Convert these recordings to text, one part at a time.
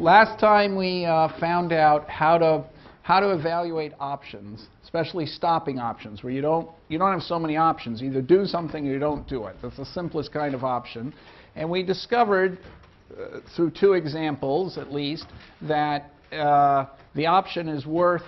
last time we found out how to evaluate options, especially stopping options, where you don't have so many options. Either do something or you don't do it. That's the simplest kind of option. And we discovered through two examples, at least, that the option is worth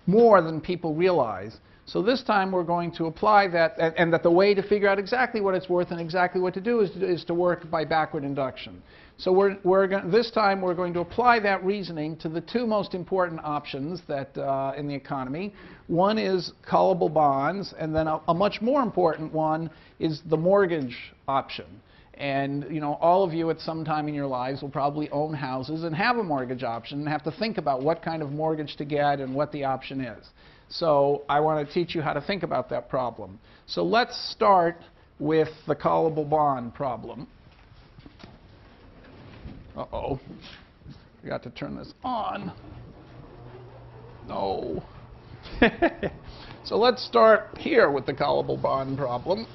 more than people realize. So this time we're going to apply that, and that the way to figure out exactly what it's worth and exactly what to do is to work by backward induction. So this time we're going to apply that reasoning to the two most important options that in the economy. One is callable bonds, and then a much more important one is the mortgage option. And all of you at some time in your lives will probably own houses and have a mortgage option and have to think about what kind of mortgage to get and what the option is. So I want to teach you how to think about that problem. So let's start with the callable bond problem. Uh-oh. Forgot to turn this on. No. So let's start here with the callable bond problem.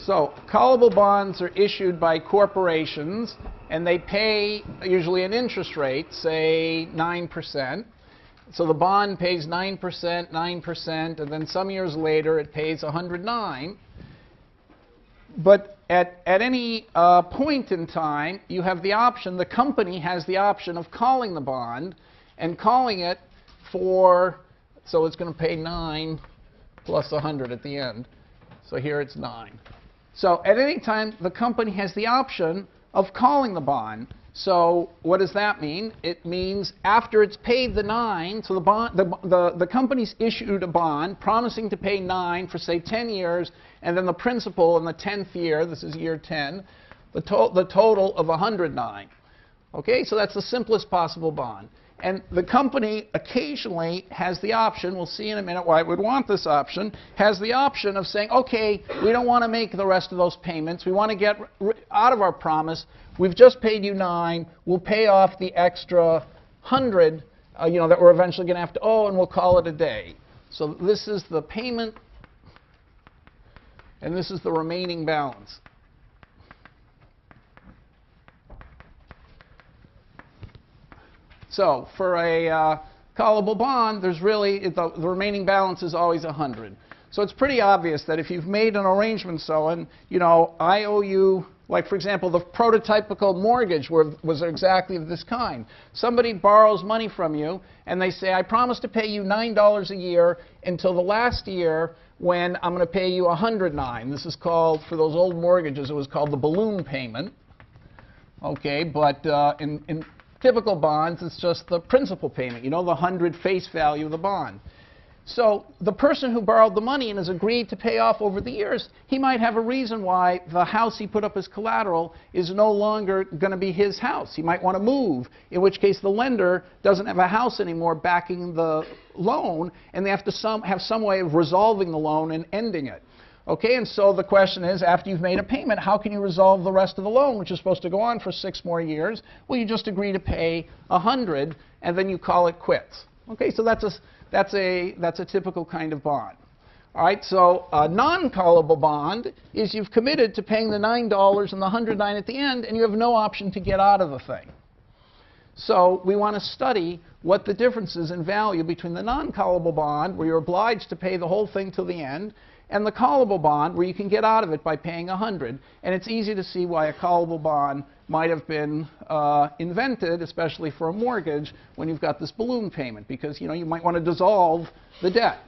So callable bonds are issued by corporations, and they pay usually an interest rate, say 9%. So the bond pays 9%, 9%, and then some years later it pays 109. But at any point in time, you have the option, the company has the option of calling the bond and calling it for, so it's going to pay 9 plus 100 at the end. So here it's 9. So at any time, the company has the option of calling the bond. So what does that mean? It means after it's paid the 9, so the company's issued a bond promising to pay 9 for, say, 10 years, and then the principal in the 10th year, this is year 10, the total of 109. Okay, so that's the simplest possible bond. And the company occasionally has the option, we'll see in a minute why it would want this option, has the option of saying, okay, we don't want to make the rest of those payments. We want to get out of our promise. We've just paid you 9. We'll pay off the extra 100 that we're eventually going to have to owe, and we'll call it a day. So this is the payment, and this is the remaining balance. So for a callable bond, there's really, the remaining balance is always 100. So it's pretty obvious that if you've made an arrangement and I owe you, like for example, the prototypical mortgage was exactly of this kind. Somebody borrows money from you and they say, I promise to pay you $9 a year until the last year when I'm going to pay you 109. This is called, for those old mortgages, it was called the balloon payment. Okay, but in typical bonds, it's just the principal payment, the 100 face value of the bond. So the person who borrowed the money and has agreed to pay off over the years, he might have a reason why the house he put up as collateral is no longer going to be his house. He might want to move, in which case the lender doesn't have a house anymore backing the loan, and they have to have some way of resolving the loan and ending it. Okay, and so the question is, after you've made a payment, how can you resolve the rest of the loan, which is supposed to go on for 6 more years? Well, you just agree to pay 100, and then you call it quits. Okay, so that's a typical kind of bond. All right, so a non-callable bond is you've committed to paying the $9 and the 109 at the end, and you have no option to get out of the thing. So we want to study what the difference is in value between the non-callable bond, where you're obliged to pay the whole thing till the end, and the callable bond, where you can get out of it by paying 100. And it's easy to see why a callable bond might have been invented, especially for a mortgage, when you've got this balloon payment, because you might want to dissolve the debt.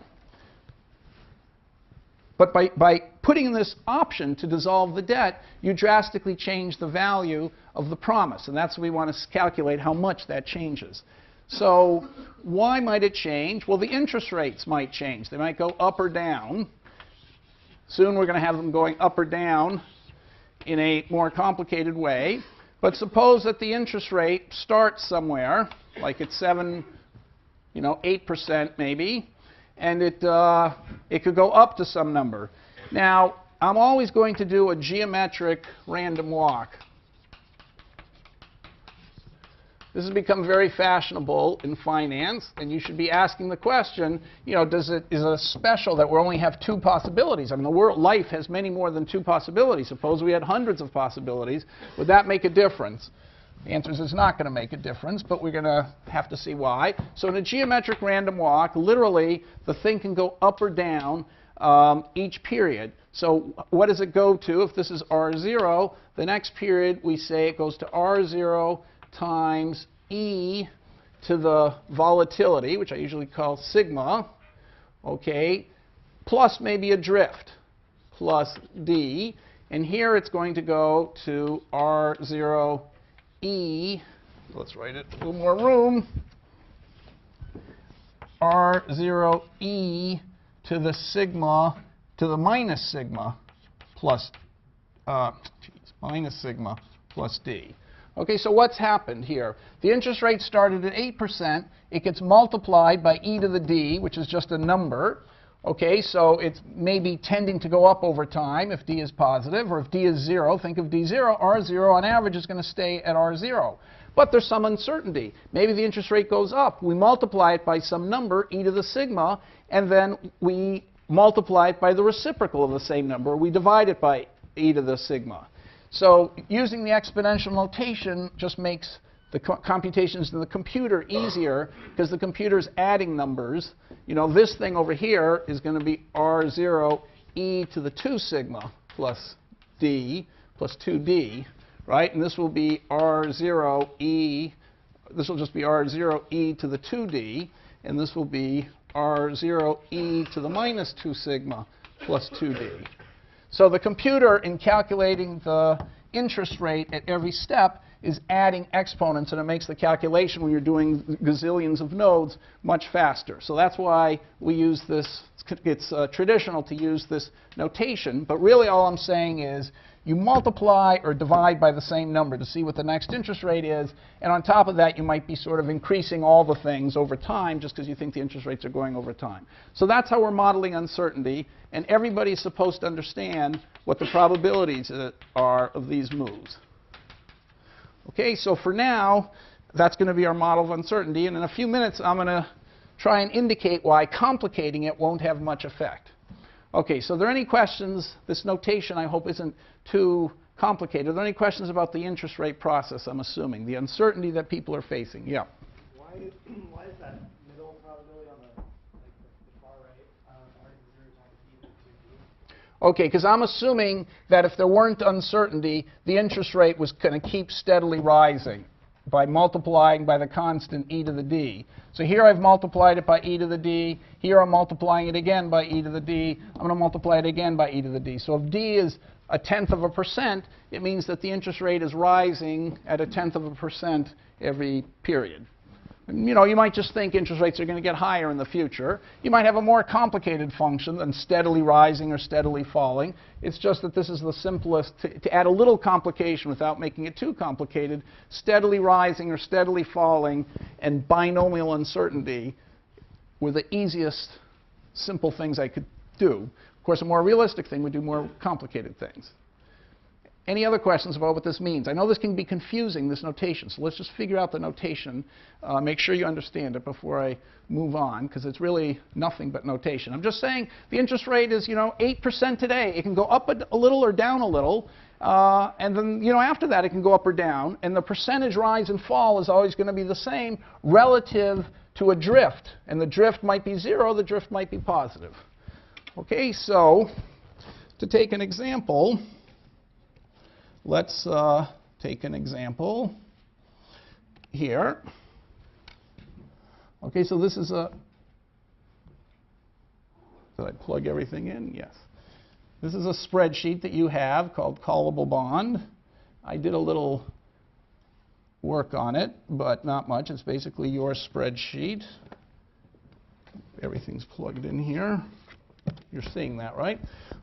But by putting in this option to dissolve the debt, you drastically change the value of the promise. And that's what we want to calculate how much that changes. So why might it change? Well, the interest rates might change. They might go up or down. Soon we're going to have them going up or down in a more complicated way. But suppose that the interest rate starts somewhere, like at 8% maybe, and it could go up to some number. Now, I'm always going to do a geometric random walk. This has become very fashionable in finance, and you should be asking the question, you know, is it special that we only have two possibilities? I mean, life has many more than two possibilities. Suppose we had hundreds of possibilities. Would that make a difference? The answer is it's not going to make a difference, but we're going to have to see why. So in a geometric random walk, literally, the thing can go up or down each period. So what does it go to? If this is R0, the next period, we say it goes to R0 times e to the volatility, which I usually call sigma, okay, plus maybe a drift, plus d. And here it's going to go to R0 e. Let's write it a little more room. R0 e to the sigma to the minus sigma plus minus sigma plus d. Okay, so what's happened here? The interest rate started at 8%. It gets multiplied by e to the d, which is just a number. Okay, so it's maybe tending to go up over time if d is positive, or if d is 0, think of d0. R0 on average is going to stay at R0. But there's some uncertainty. Maybe the interest rate goes up. We multiply it by some number, e to the sigma, and then we multiply it by the reciprocal of the same number. We divide it by e to the sigma. So using the exponential notation just makes the computations in the computer easier, because the computer is adding numbers. You know, this thing over here is going to be R0 e to the 2 sigma plus d plus 2d, right? And this will be R0 e, this will just be R0 e to the 2d, and this will be R0 e to the minus 2 sigma plus 2d. So the computer, in calculating the interest rate at every step, is adding exponents, and it makes the calculation when you're doing gazillions of nodes much faster. So that's why we use this. It's traditional to use this notation, but really all I'm saying is you multiply or divide by the same number to see what the next interest rate is, and on top of that you might be sort of increasing all the things over time just because you think the interest rates are going over time. So that's how we're modeling uncertainty, and everybody's supposed to understand what the probabilities are of these moves. Okay, so for now, that's going to be our model of uncertainty, and in a few minutes I'm going to try and indicate why complicating it won't have much effect. Okay, so are there any questions? This notation, I hope, isn't too complicated. Are there any questions about the interest rate process, I'm assuming, the uncertainty that people are facing? Yeah. Why is that middle probability on the far right, R0 times e to the 2d? Okay, because I'm assuming that if there weren't uncertainty, the interest rate was going to keep steadily rising by multiplying by the constant e to the d. So here I've multiplied it by e to the d. Here I'm multiplying it again by e to the d. I'm going to multiply it again by e to the d. So if d is 0.1%, it means that the interest rate is rising at 0.1% every period. You know, you might just think interest rates are going to get higher in the future. You might have a more complicated function than steadily rising or steadily falling. It's just that this is the simplest, to add a little complication without making it too complicated. Steadily rising or steadily falling and binomial uncertainty were the easiest simple things I could do. Of course, a more realistic thing would do more complicated things. Any other questions about what this means? I know this can be confusing, this notation, so let's just figure out the notation. Make sure you understand it before I move on, because it's really nothing but notation. I'm just saying the interest rate is, 8% today. It can go up a little or down a little, and then, after that it can go up or down, and the percentage rise and fall is always going to be the same relative to a drift, and the drift might be 0, the drift might be positive. Okay, so to take an example, let's take an example here. Okay, so this is a, did I plug everything in? Yes. This is a spreadsheet that you have called callable bond. I did a little work on it, but not much. It's basically your spreadsheet. Everything's plugged in here. You're seeing that, right?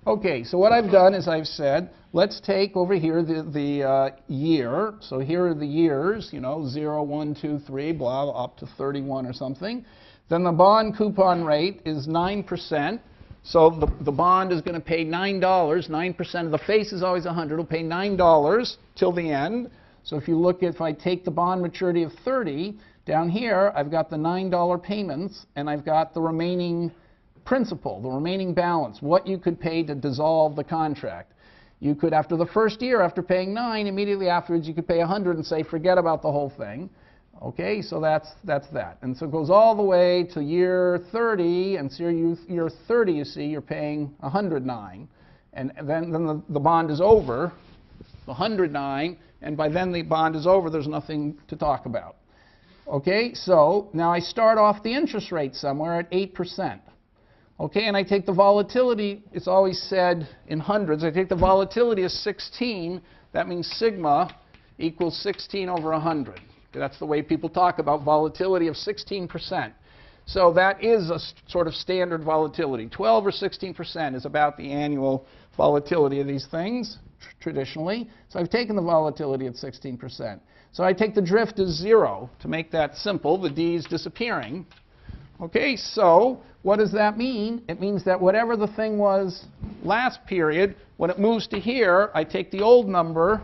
Okay, so what I've done is I've said, let's take over here the year. So here are the years, 0, 1, 2, 3, blah, up to 31 or something. Then the bond coupon rate is 9%. So the bond is going to pay $9. 9% of the face is always 100. It'll pay $9 till the end. So if you look at, if I take the bond maturity of 30, down here I've got the $9 payments and I've got the remaining principal, the remaining balance, what you could pay to dissolve the contract. You could, after the first year, after paying 9, immediately afterwards you could pay 100 and say forget about the whole thing. Okay, so that's that. And so it goes all the way to year 30, and so year 30 you see you're paying 109. And then the bond is over, the 109, and by then the bond is over, there's nothing to talk about. Okay, so now I start off the interest rate somewhere at 8%. Okay, and I take the volatility, it's always said in hundreds, I take the volatility as 16, that means sigma equals 16 over 100. That's the way people talk about volatility of 16%. So that is a sort of standard volatility. 12 or 16% is about the annual volatility of these things, traditionally. So I've taken the volatility at 16%. So I take the drift as 0 to make that simple. The d is disappearing. Okay, so what does that mean? It means that whatever the thing was last period, when it moves to here, I take the old number,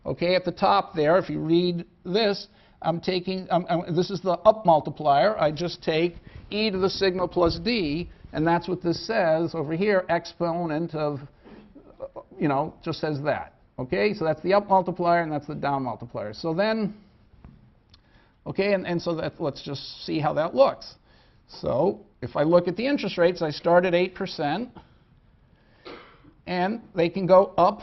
okay, at the top there. If you read this, I'm taking, this is the up multiplier. I just take e to the sigma plus d, and that's what this says over here, exponent of, just says that. Okay, so that's the up multiplier, and that's the down multiplier. So then, okay, and so let's just see how that looks. So if I look at the interest rates, I start at 8%, and they can go up,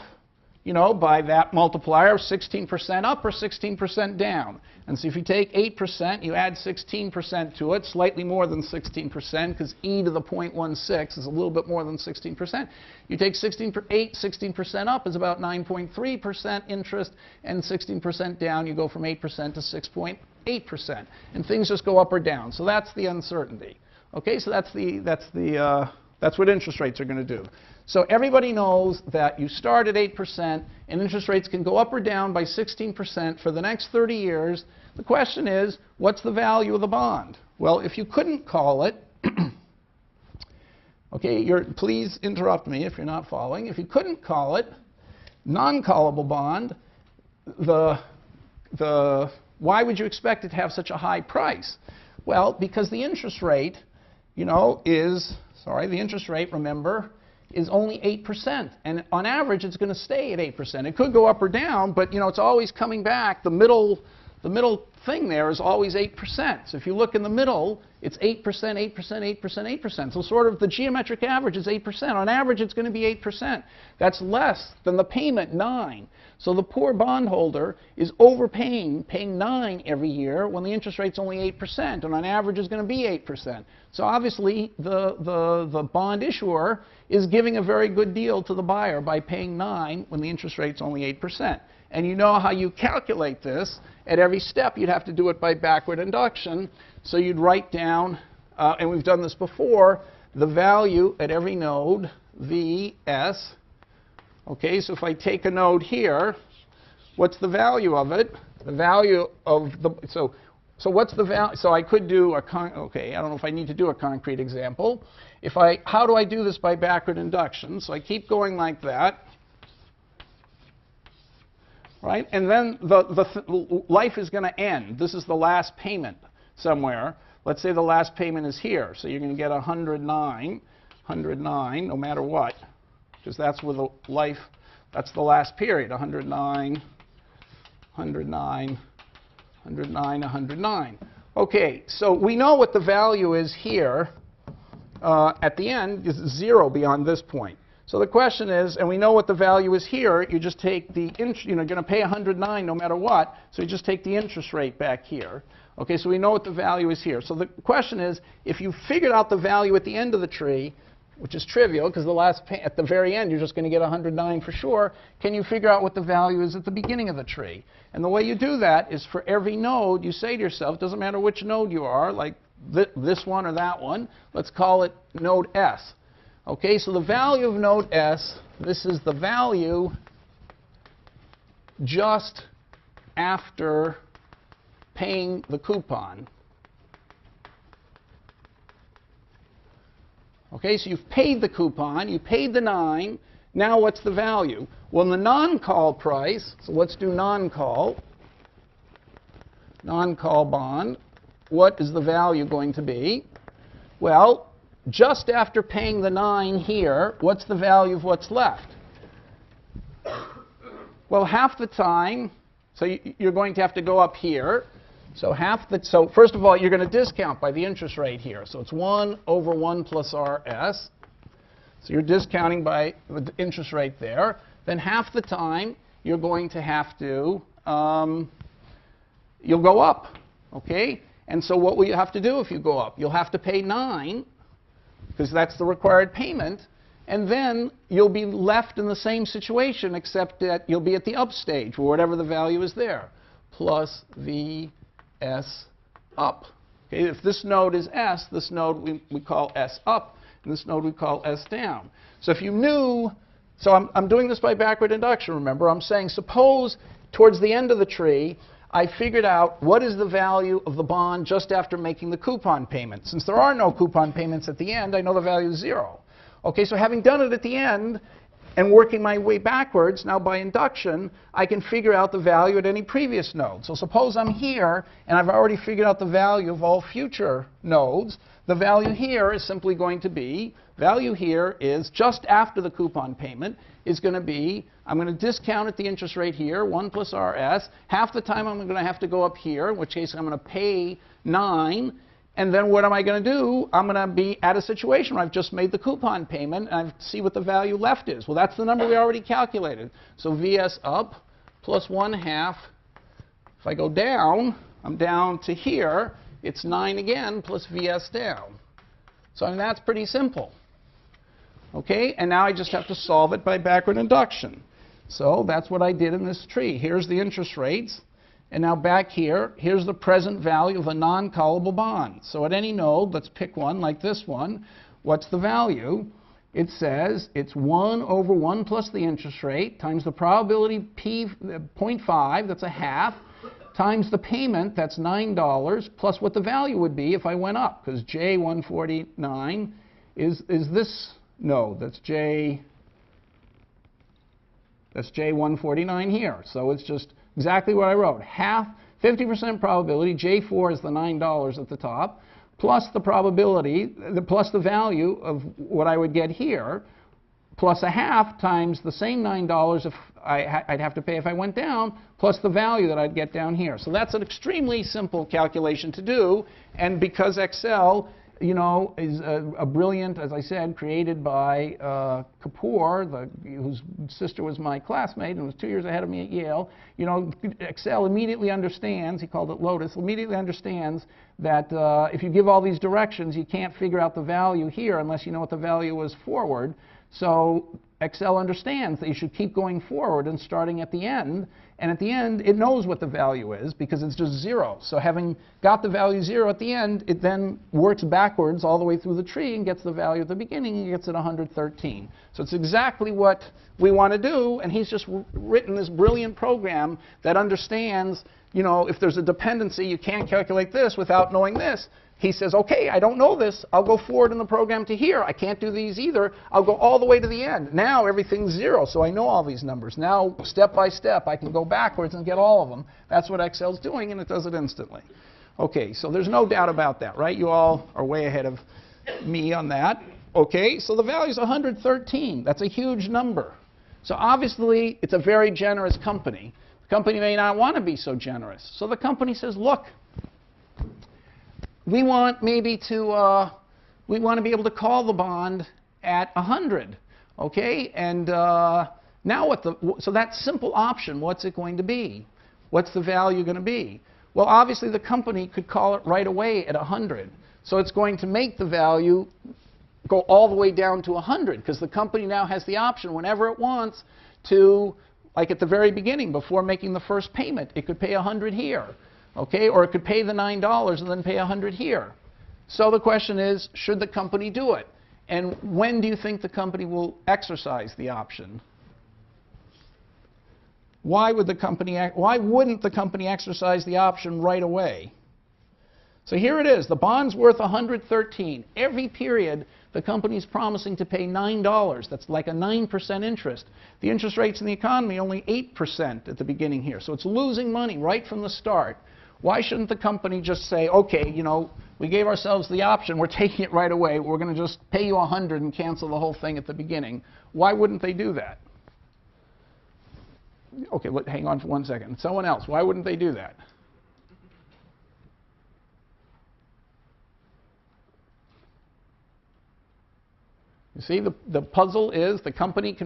by that multiplier of 16% up or 16% down. And so if you take 8%, you add 16% to it, slightly more than 16%, because e to the 0.16 is a little bit more than 16%. You take 16% up is about 9.3% interest, and 16% down, you go from 8% to 6.8%. And things just go up or down. So that's the uncertainty. Okay, so that's what interest rates are going to do. So everybody knows that you start at 8%, and interest rates can go up or down by 16% for the next 30 years. The question is, what's the value of the bond? Well, if you couldn't call it, okay, please interrupt me if you're not following. If you couldn't call it non-callable bond, why would you expect it to have such a high price? Well, because the interest rate, the interest rate, remember, is only 8%. And on average, it's going to stay at 8%. It could go up or down, but it's always coming back. The middle thing there is always 8%. So if you look in the middle, it's 8%, 8%, 8%, 8%. So sort of the geometric average is 8%. On average, it's going to be 8%. That's less than the payment, 9. So the poor bondholder is overpaying, paying 9 every year when the interest rate's only 8%, and on average is going to be 8%. So obviously, the bond issuer is giving a very good deal to the buyer by paying 9 when the interest rate's only 8%. And you know how you calculate this. At every step, you'd have to do it by backward induction. So you'd write down, and we've done this before, the value at every node, Vs. Okay, so if I take a node here, what's the value of it? The value of the, so what's the value? So I could do okay, I don't know if I need to do a concrete example. How do I do this by backward induction? So I keep going like that. Right? And then life is going to end. This is the last payment somewhere. Let's say the last payment is here. So you're going to get 109, no matter what, because that's where the life, that's the last period, 109, 109, 109, 109. Okay, so we know what the value is here. At the end is 0 beyond this point. So the question is, and we know what the value is here, you just take the, you're going to pay 109 no matter what, so you just take the interest rate back here. Okay, so we know what the value is here. So the question is, if you figured out the value at the end of the tree, which is trivial because at the very end you're just going to get 109 for sure, can you figure out what the value is at the beginning of the tree? And the way you do that is for every node, you say to yourself, it doesn't matter which node you are, like this one or that one, let's call it node S. Okay, so the value of node S, this is the value just after paying the coupon. Okay, so you've paid the coupon, you paid the 9, Now what's the value? Well, in the non-call price, so let's do non-call bond, what is the value going to be? Well, just after paying the 9 here, what's the value of what's left? Well, half the time, so you're going to have to go up here. So so first of all, you're going to discount by the interest rate here. So it's 1 over 1 plus RS. So you're discounting by the interest rate there. Then half the time, you're going to have to, you'll go up, okay? And so what will you have to do if you go up? You'll have to pay 9, because that's the required payment. And then you'll be left in the same situation, except that you'll be at the up stage, or whatever the value is there, plus VS up. Okay, if this node is S, this node we call S up, and this node we call S down. So if you knew, so I'm doing this by backward induction, remember. I'm saying suppose towards the end of the tree, I figured out what is the value of the bond just after making the coupon payment. Since there are no coupon payments at the end, I know the value is 0. Okay, so having done it at the end and working my way backwards, now by induction, I can figure out the value at any previous node. So suppose I'm here, and I've already figured out the value of all future nodes. The value here is simply going to be, value here is just after the coupon payment, is going to be, I'm going to discount at the interest rate here, 1 plus RS. Half the time I'm going to have to go up here, in which case I'm going to pay 9. And then what am I going to do? I'm going to be at a situation where I've just made the coupon payment, and I see what the value left is. Well, that's the number we already calculated. So VS up plus 1/2. If I go down, I'm down to here. It's 9 again plus VS down. So I mean, that's pretty simple. Okay, and now I just have to solve it by backward induction. So that's what I did in this tree. Here's the interest rates. And now back here, here's the present value of a non-callable bond. So at any node, let's pick one like this one. What's the value? It says it's 1 over 1 plus the interest rate times the probability P 0.5, that's a half, times the payment, that's $9, plus what the value would be if I went up, because J149 is this node. That's J149 here. So it's just exactly what I wrote. 50% probability, J4 is the $9 at the top, plus the probability, plus the value of what I would get here, plus a half times the same $9 if I'd have to pay if I went down, plus the value that I'd get down here. So that's an extremely simple calculation to do, and because Excel, you know, is a brilliant, as I said, created by Kapoor, whose sister was my classmate and was 2 years ahead of me at Yale. You know, Excel immediately understands, he called it Lotus, immediately understands that if you give all these directions, you can't figure out the value here unless you know what the value is forward. So Excel understands that you should keep going forward and starting at the end. And at the end, it knows what the value is because it's just 0. So having got the value 0 at the end, it then works backwards all the way through the tree and gets the value at the beginning and gets it 113. So it's exactly what we want to do. And he's just written this brilliant program that understands, you know, if there's a dependency, you can't calculate this without knowing this. He says, okay, I don't know this. I'll go forward in the program to here. I can't do these either. I'll go all the way to the end. Now everything's 0, so I know all these numbers. Now, step by step, I can go backwards and get all of them. That's what Excel's doing, and it does it instantly. Okay, so there's no doubt about that, right? You all are way ahead of me on that. Okay, so the value is 113. That's a huge number. So obviously, it's a very generous company. The company may not want to be so generous. So the company says, look, we want maybe to, we want to be able to call the bond at 100, okay? And now so that simple option, what's it going to be? What's the value going to be? Well, obviously the company could call it right away at 100. So it's going to make the value go all the way down to 100 because the company now has the option whenever it wants to, like at the very beginning, before making the first payment, it could pay 100 here. Okay, or it could pay the $9 and then pay 100 here. So the question is, should the company do it? And when do you think the company will exercise the option? Why wouldn't the company exercise the option right away? So here it is. The bond's worth 113. Every period, the company's promising to pay $9. That's like a 9% interest. The interest rates in the economy only 8% at the beginning here. So it's losing money right from the start. Why shouldn't the company just say, okay, you know, we gave ourselves the option, we're taking it right away, we're going to just pay you 100 and cancel the whole thing at the beginning? Why wouldn't they do that? Okay, hang on for 1 second. Someone else, why wouldn't they do that? You see, the puzzle is the company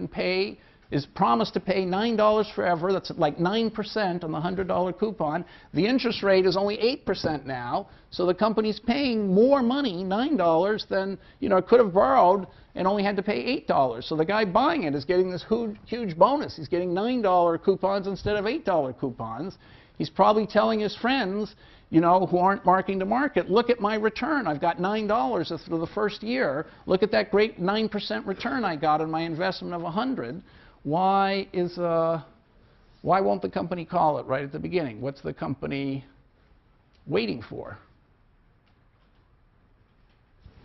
is promised to pay $9 forever. That's like 9% on the $100 coupon. The interest rate is only 8% now, so the company's paying more money, $9, than it could have borrowed and only had to pay $8. So the guy buying it is getting this huge bonus. He's getting $9 coupons instead of $8 coupons. He's probably telling his friends, who aren't marking to market, look at my return. I've got $9 for the first year. Look at that great 9% return I got on my investment of 100. Why won't the company call it right at the beginning? What's the company waiting for?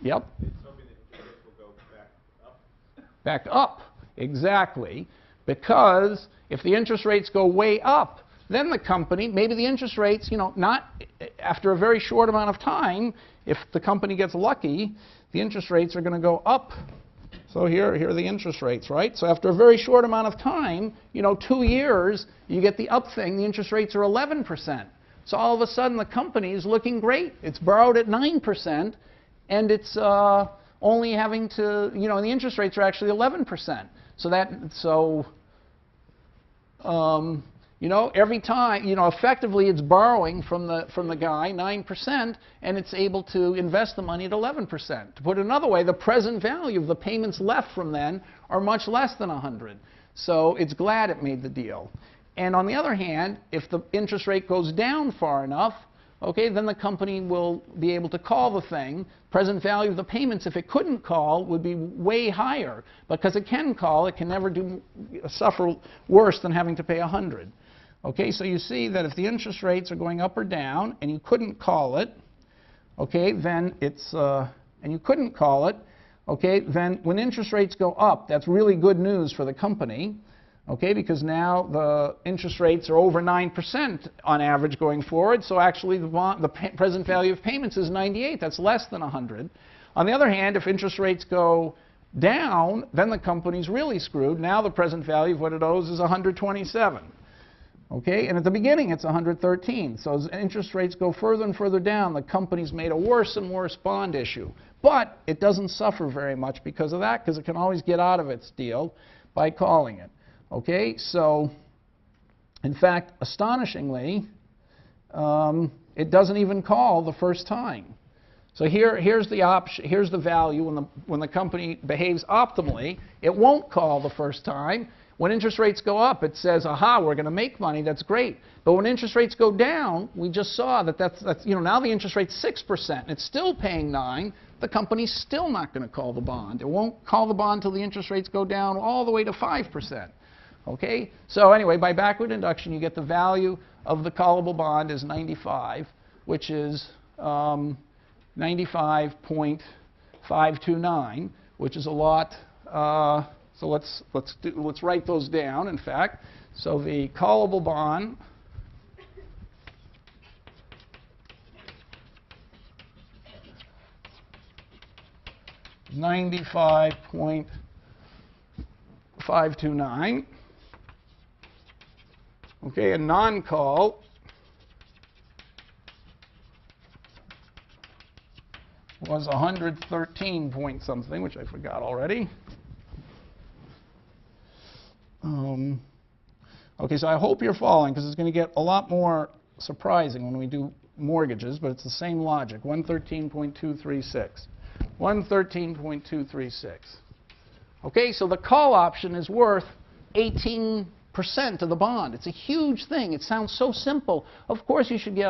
Yep. It's hoping that interest will go back up. Back up, exactly. Because if the interest rates go way up, then the company, maybe the interest rates, not after a very short amount of time, if the company gets lucky, the interest rates are going to go up. So here are the interest rates, right? So after a very short amount of time, 2 years, you get the up thing, the interest rates are 11%. So all of a sudden the company is looking great. It's borrowed at 9%, and it's only having to, the interest rates are actually 11%. Every time, effectively it's borrowing from the guy 9%, and it's able to invest the money at 11%. To put it another way, the present value of the payments left from then are much less than 100. So it's glad it made the deal. And on the other hand, if the interest rate goes down far enough, okay, then the company will be able to call the thing. Present value of the payments, if it couldn't call, would be way higher. Because it can call, it can never suffer worse than having to pay 100. Okay, so you see that if the interest rates are going up or down, and you couldn't call it, okay, then then when interest rates go up, that's really good news for the company, okay, because now the interest rates are over 9% on average going forward, so actually the present value of payments is 98. That's less than 100. On the other hand, if interest rates go down, then the company's really screwed. Now the present value of what it owes is 127. Okay, and at the beginning it's 113. So as interest rates go further and further down, the company's made a worse and worse bond issue. But it doesn't suffer very much because of that, because it can always get out of its deal by calling it. Okay, so in fact, astonishingly, it doesn't even call the first time. So here's the option. Here's the value when the company behaves optimally. It won't call the first time. When interest rates go up, it says, aha, we're going to make money, that's great. But when interest rates go down, we just saw that's now the interest rate's 6%, and it's still paying 9%. The company's still not going to call the bond. It won't call the bond until the interest rates go down all the way to 5%. Okay? So anyway, by backward induction, you get the value of the callable bond is 95, which is 95.529, which is a lot. So let's write those down, in fact. So the callable bond is 95.529. Okay, a non-call was 113 point something, which I forgot already. Okay, so I hope you're following, because it's going to get a lot more surprising when we do mortgages, but it's the same logic, 113.236. 113.236. Okay, so the call option is worth 18% of the bond. It's a huge thing. It sounds so simple. Of course you should get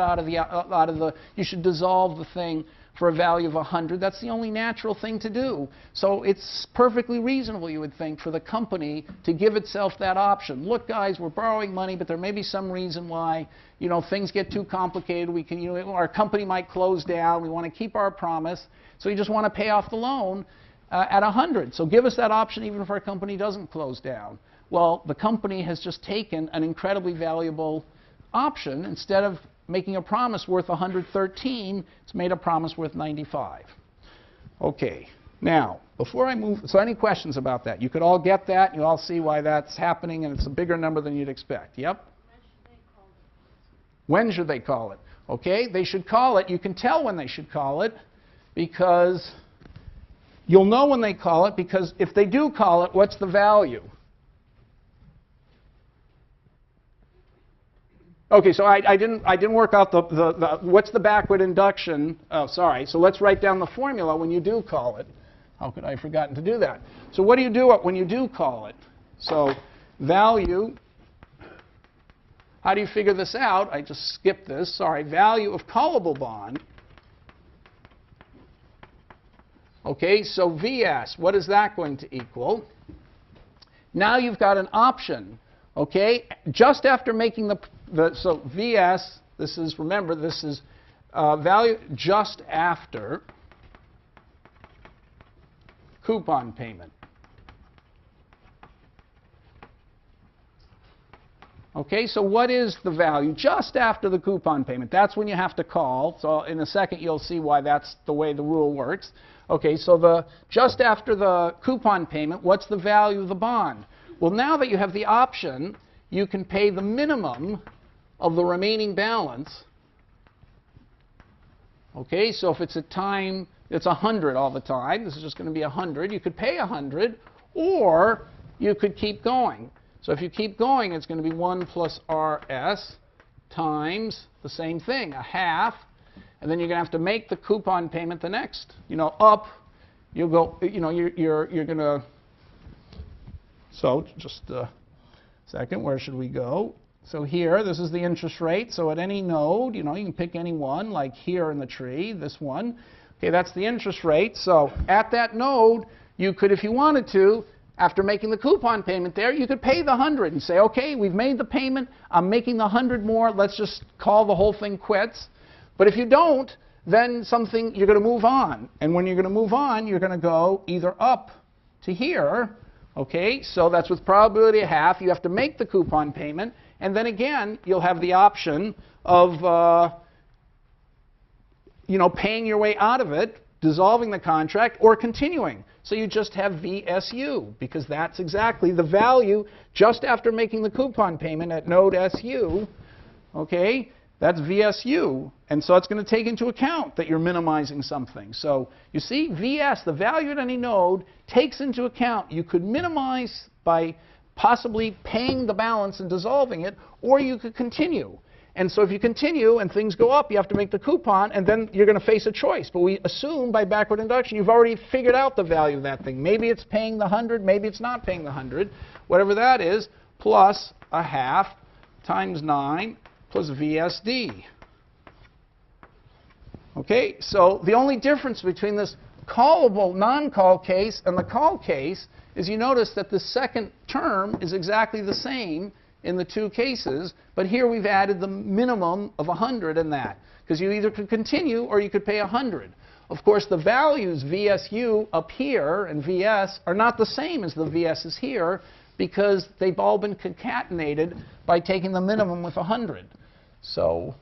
you should dissolve the thing for a value of 100. That's the only natural thing to do. So it's perfectly reasonable, you would think, for the company to give itself that option. Look, guys, we're borrowing money, but there may be some reason why, you know, things get too complicated. We can, you know, our company might close down. We want to keep our promise. So we just want to pay off the loan at 100. So give us that option even if our company doesn't close down. Well, the company has just taken an incredibly valuable option. Instead of making a promise worth 113, it's made a promise worth 95. Okay, now, before I move, so any questions about that? You could all get that, you all see why that's happening, and it's a bigger number than you'd expect. Yep? When should they call it? Okay, they should call it. You can tell when they should call it because you'll know when they call it, because if they do call it, what's the value? Okay, so I didn't work out the what's the backward induction. Oh, sorry. So let's write down the formula when you do call it. How could I have forgotten to do that? So what do you do when you do call it? So value, how do you figure this out? I just skipped this. Sorry. Value of callable bond. Okay, so VS, what is that going to equal? Now you've got an option. Okay, just after making so VS, this is, remember, this is value just after coupon payment. Okay, so what is the value just after the coupon payment? That's when you have to call. So in a second you'll see why that's the way the rule works. Okay, so just after the coupon payment, what's the value of the bond? Well, now that you have the option, you can pay the minimum of the remaining balance. Okay, so if it's a time, it's 100 all the time. This is just going to be 100. You could pay 100, or you could keep going. So if you keep going, it's going to be 1 plus RS times the same thing, a half. And then you're going to have to make the coupon payment the next, you know, up. You'll go, you know, you're going to. So just a second, where should we go? So here, this is the interest rate. So at any node, you know, you can pick any one, like here in the tree, this one. Okay, that's the interest rate. So at that node, you could, if you wanted to, after making the coupon payment there, you could pay the 100 and say, okay, we've made the payment. I'm making the 100 more. Let's just call the whole thing quits. But if you don't, then you're going to move on. And when you're going to move on, you're going to go either up to here. Okay, so that's with probability of half. You have to make the coupon payment. And then again, you'll have the option of, you know, paying your way out of it, dissolving the contract, or continuing. So you just have VSU, because that's exactly the value just after making the coupon payment at node SU. Okay, that's VSU. And so it's going to take into account that you're minimizing something. So you see, VS, the value at any node, takes into account you could minimize by possibly paying the balance and dissolving it, or you could continue. And so if you continue and things go up, you have to make the coupon, and then you're going to face a choice. But we assume by backward induction you've already figured out the value of that thing. Maybe it's paying the 100, maybe it's not paying the 100. Whatever that is, plus a half times 9 plus VSD. Okay, so the only difference between this callable non-call case and the call case is you notice that the second term is exactly the same in the two cases, but here we've added the minimum of 100 in that, because you either could continue or you could pay 100. Of course, the values VSU up here and VS are not the same as the VS's here, because they've all been concatenated by taking the minimum with 100. So,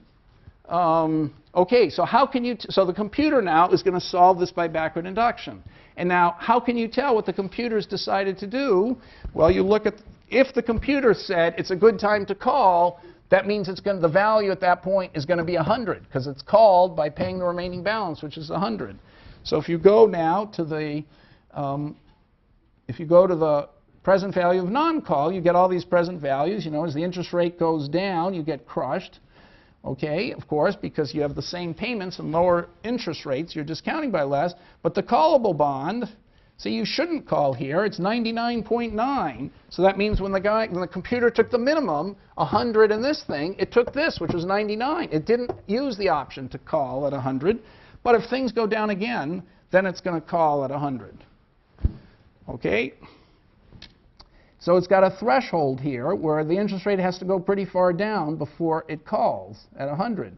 okay, so how can you, so the computer now is going to solve this by backward induction. And now, how can you tell what the computer's decided to do? Well, you look at, if the computer said it's a good time to call, that means it's going to, the value at that point is going to be 100, because it's called by paying the remaining balance, which is 100. So if you go now to the, if you go to the present value of non-call, you get all these present values. You know, as the interest rate goes down, you get crushed. Okay, of course, because you have the same payments and lower interest rates, you're discounting by less. But the callable bond, see, you shouldn't call here. It's 99.9. So that means when the computer took the minimum, 100 in this thing, it took this, which was 99. It didn't use the option to call at 100. But if things go down again, then it's going to call at 100. Okay? So it's got a threshold here where the interest rate has to go pretty far down before it calls at 100.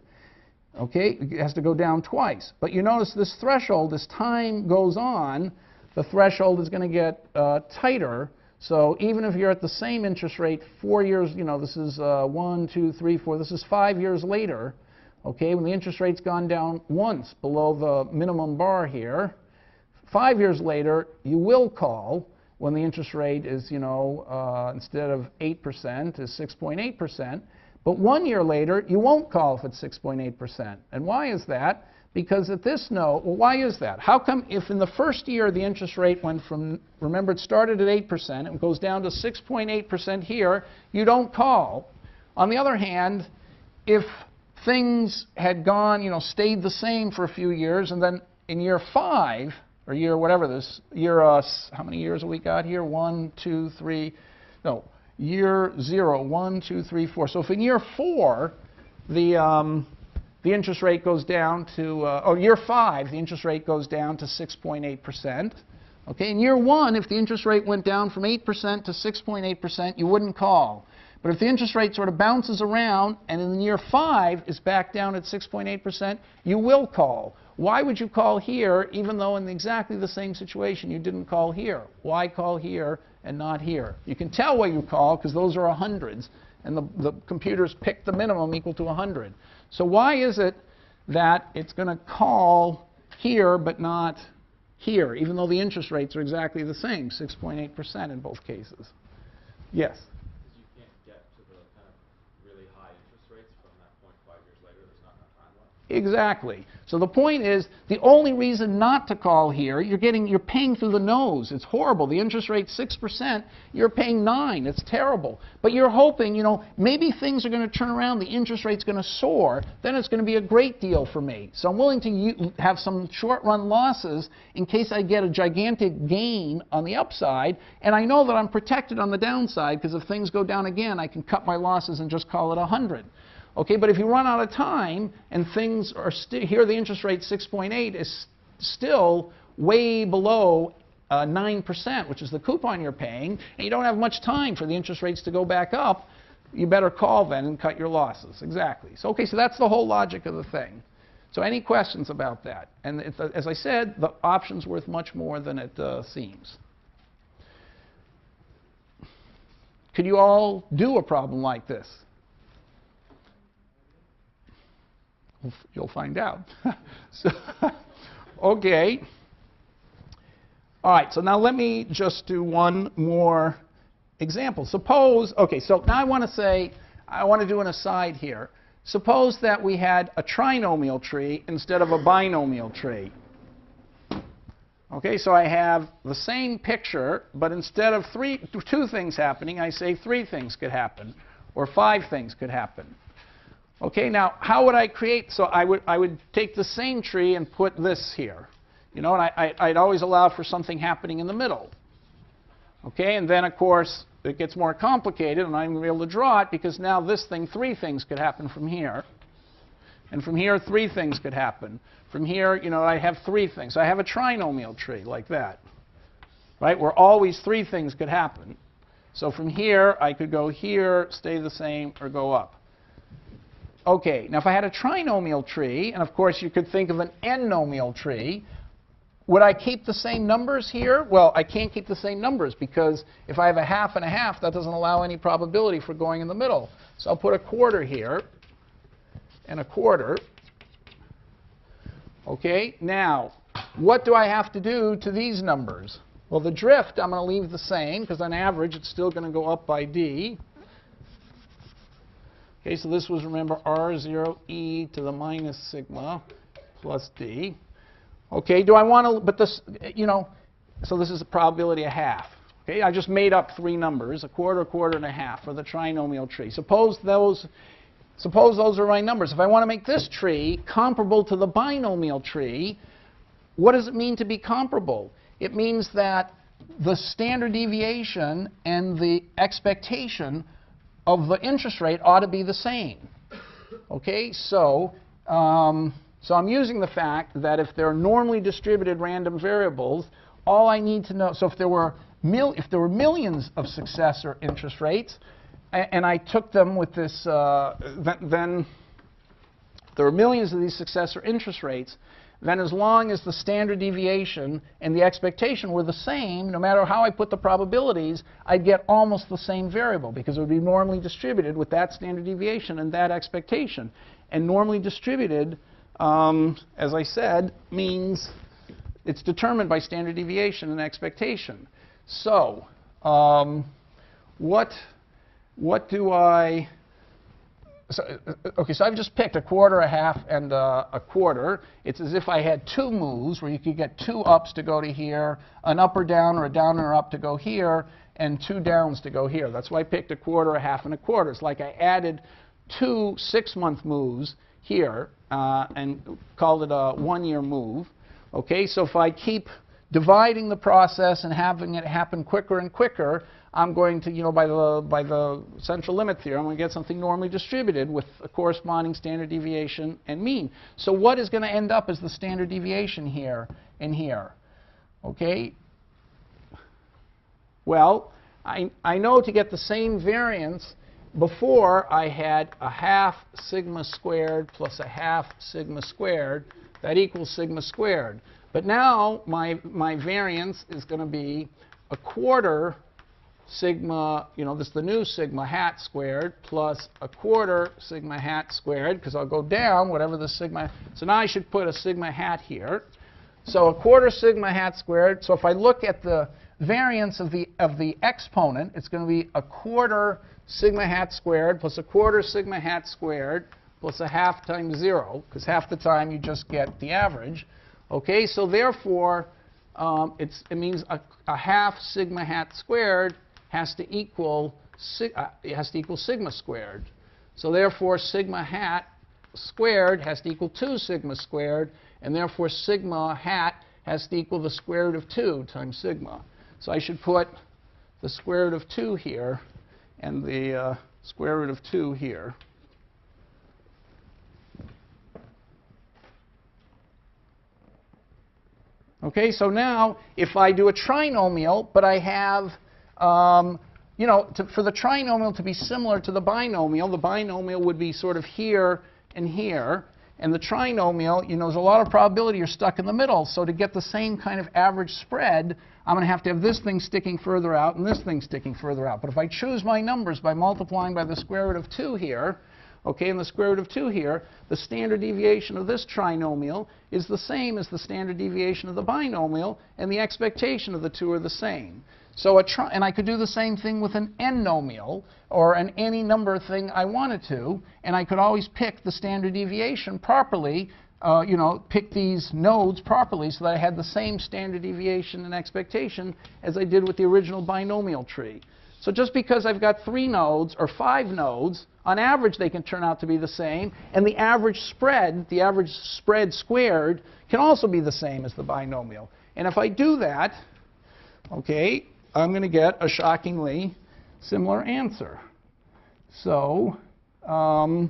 Okay? It has to go down twice. But you notice this threshold, as time goes on, the threshold is going to get tighter. So even if you're at the same interest rate 4 years, you know, this is 1, 2, 3, 4, this is 5 years later, okay, when the interest rate's gone down once below the minimum bar here, 5 years later, you will call when the interest rate is, you know, instead of 8% is 6.8%. But 1 year later, you won't call if it's 6.8%. And why is that? Because at this note, well, why is that? How come if in the first year the interest rate went from, remember it started at 8%, it goes down to 6.8% here, you don't call. On the other hand, if things had gone, you know, stayed the same for a few years, and then in year 5, or year whatever this, year, how many years have we got here? 1, 2, 3, no, year 0, 1, 2, 3, 4. So if in year 4, the interest rate goes down to, year 5, the interest rate goes down to 6.8%. Okay, in year 1, if the interest rate went down from 8% to 6.8%, you wouldn't call. But if the interest rate sort of bounces around and in year 5 is back down at 6.8%, you will call. Why would you call here even though in exactly the same situation you didn't call here? Why call here and not here? You can tell where you call because those are 100s and the computers pick the minimum equal to 100. So why is it that it's going to call here but not here, even though the interest rates are exactly the same, 6.8% in both cases? Yes? Because you can't get to the kind of really high interest rates from that point 5 years later. There's not enough time left. Exactly. So the point is, the only reason not to call here, you're paying through the nose. It's horrible. The interest rate's 6%, you're paying 9. It's terrible. But you're hoping, you know, maybe things are going to turn around, the interest rate's going to soar, then it's going to be a great deal for me. So I'm willing to have some short-run losses in case I get a gigantic gain on the upside, and I know that I'm protected on the downside because if things go down again, I can cut my losses and just call it 100. Okay, but if you run out of time and things are here, the interest rate 6.8 is still way below 9%, which is the coupon you're paying, and you don't have much time for the interest rates to go back up, you better call then and cut your losses. Exactly. So, okay, so that's the whole logic of the thing. So any questions about that? And as I said, the option's worth much more than it seems. Could you all do a problem like this? You'll find out. So, okay. All right, so now let me just do one more example. Suppose, okay, so now I want to do an aside here. Suppose that we had a trinomial tree instead of a binomial tree. Okay, so I have the same picture, but instead of 2 things happening, I say 3 things could happen, or 5 things could happen. Okay, now how would I create? So I would take the same tree and put this here, you know, and I'd always allow for something happening in the middle. Okay, and then of course it gets more complicated, and I'm going to be able to draw it because now this thing, 3 things could happen from here, and from here 3 things could happen. From here, you know, I have 3 things. So I have a trinomial tree like that, right? Where always 3 things could happen. So from here I could go here, stay the same, or go up. Okay, now if I had a trinomial tree, and of course you could think of an n-nomial tree, would I keep the same numbers here? Well, I can't keep the same numbers because if I have a half and a half, that doesn't allow any probability for going in the middle. So I'll put a quarter here and a quarter. Okay, now what do I have to do to these numbers? Well, the drift I'm going to leave the same because on average it's still going to go up by d. Okay, so this was, remember, R0e to the minus sigma plus d. Okay, do I want to, but this, you know, so this is a probability of half. Okay, I just made up 3 numbers, a quarter, and a half for the trinomial tree. Suppose those are my numbers. If I want to make this tree comparable to the binomial tree, what does it mean to be comparable? It means that the standard deviation and the expectation of the interest rate ought to be the same. Okay, so So I'm using the fact that if there are normally distributed random variables, all I need to know, so if there were millions of successor interest rates, and I took them with this, then there are millions of these successor interest rates, then as long as the standard deviation and the expectation were the same, no matter how I put the probabilities, I'd get almost the same variable because it would be normally distributed with that standard deviation and that expectation. And normally distributed, as I said, means it's determined by standard deviation and expectation. So what do I... So I've just picked a quarter, a half, and a quarter. It's as if I had two moves where you could get two ups to go to here, an up or down or a down or up to go here, and two downs to go here. That's why I picked a quarter, a half, and a quarter. It's like I added two 6-month moves here and called it a 1-year move. Okay, so if I keep dividing the process and having it happen quicker and quicker, I'm going to, by the central limit theorem, I'm going to get something normally distributed with a corresponding standard deviation and mean. So what is going to end up as the standard deviation here and here? Okay? Well, I know to get the same variance, before I had a half sigma squared plus a half sigma squared. That equals sigma squared. But now my variance is going to be a quarter sigma, this is the new sigma hat squared, plus a quarter sigma hat squared, because I'll go down whatever the sigma. So now I should put a sigma hat here. So a quarter sigma hat squared. So if I look at the variance of the exponent, it's going to be a quarter sigma hat squared plus a quarter sigma hat squared plus a half times 0, because half the time you just get the average. Okay, so therefore it means a half sigma hat squared has to equal sigma squared. So therefore sigma hat squared has to equal 2 sigma squared, and therefore sigma hat has to equal the square root of 2 times sigma. So I should put the square root of 2 here and the square root of 2 here. Okay, so now if I do a trinomial, but I have, for the trinomial to be similar to the binomial would be sort of here and here. And the trinomial, there's a lot of probability you're stuck in the middle. So to get the same kind of average spread, I'm going to have this thing sticking further out and this thing sticking further out. But if I choose my numbers by multiplying by the square root of 2 here, okay, and the square root of 2 here, the standard deviation of this trinomial is the same as the standard deviation of the binomial, and the expectation of the two are the same. So and I could do the same thing with an n-nomial, or an any number thing I wanted to, and I could always pick the standard deviation properly, pick these nodes properly so that I had the same standard deviation and expectation as I did with the original binomial tree. So just because I've got 3 nodes or 5 nodes, on average they can turn out to be the same, and the average spread squared can also be the same as the binomial. And if I do that, okay, I'm going to get a shockingly similar answer. So, so